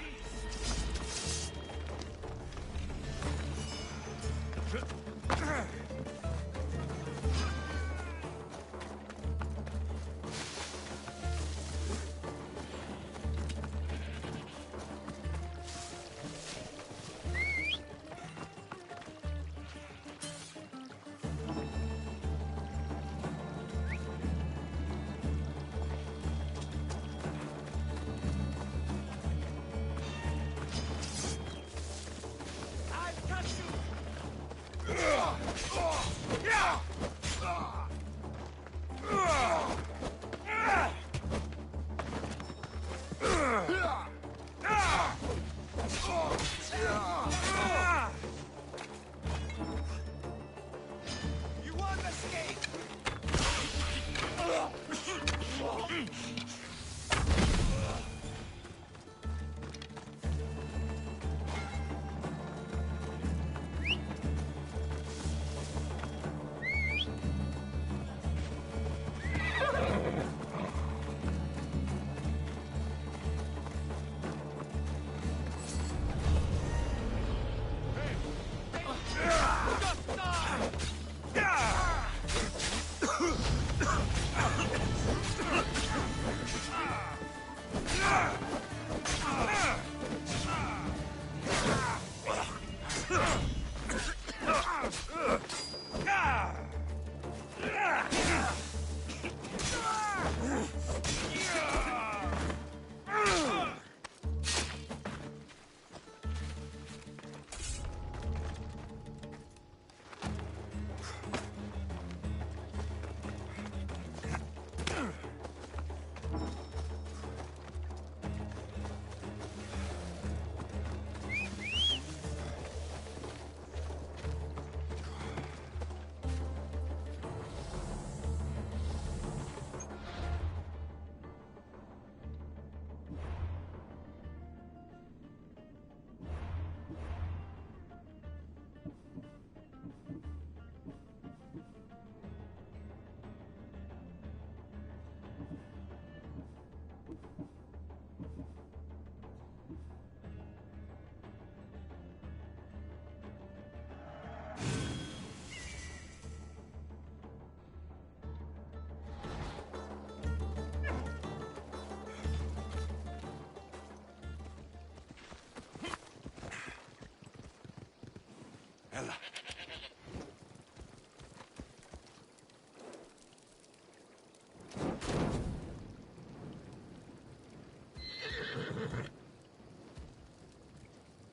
Ella.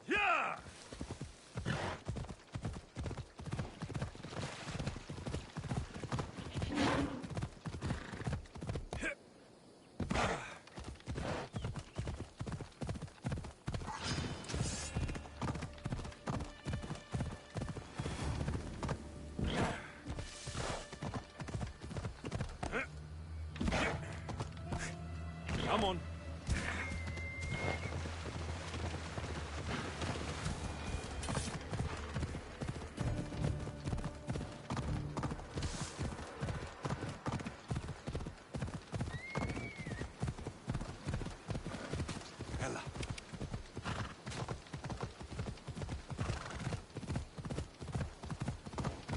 Yeah!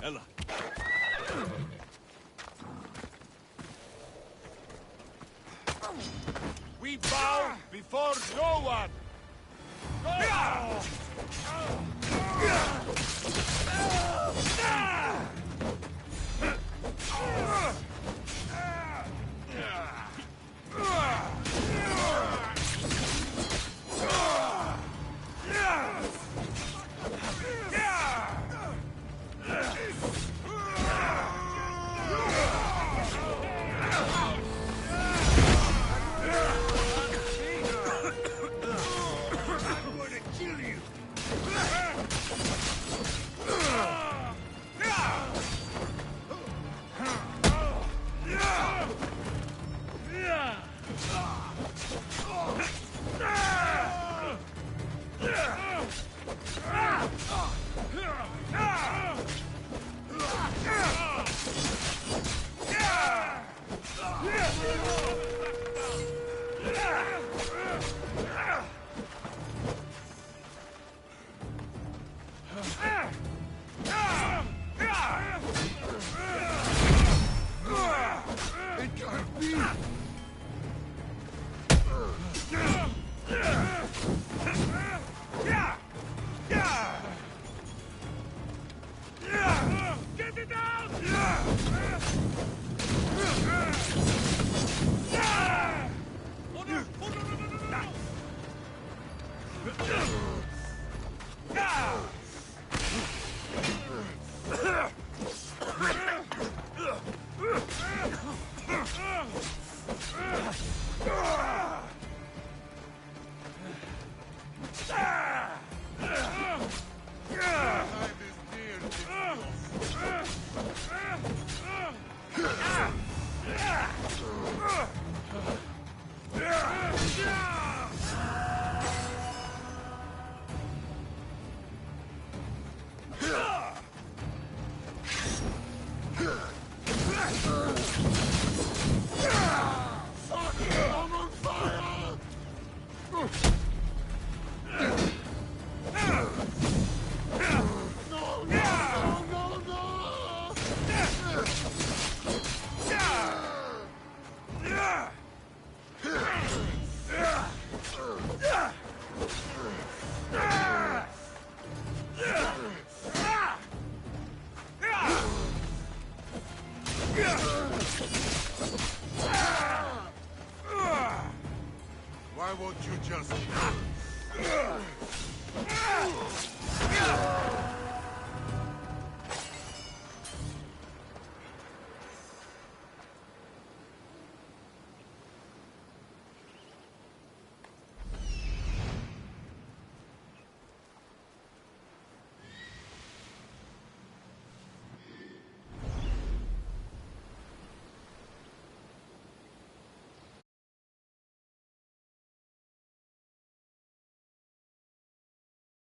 Hela. We bow before no one! Why won't you just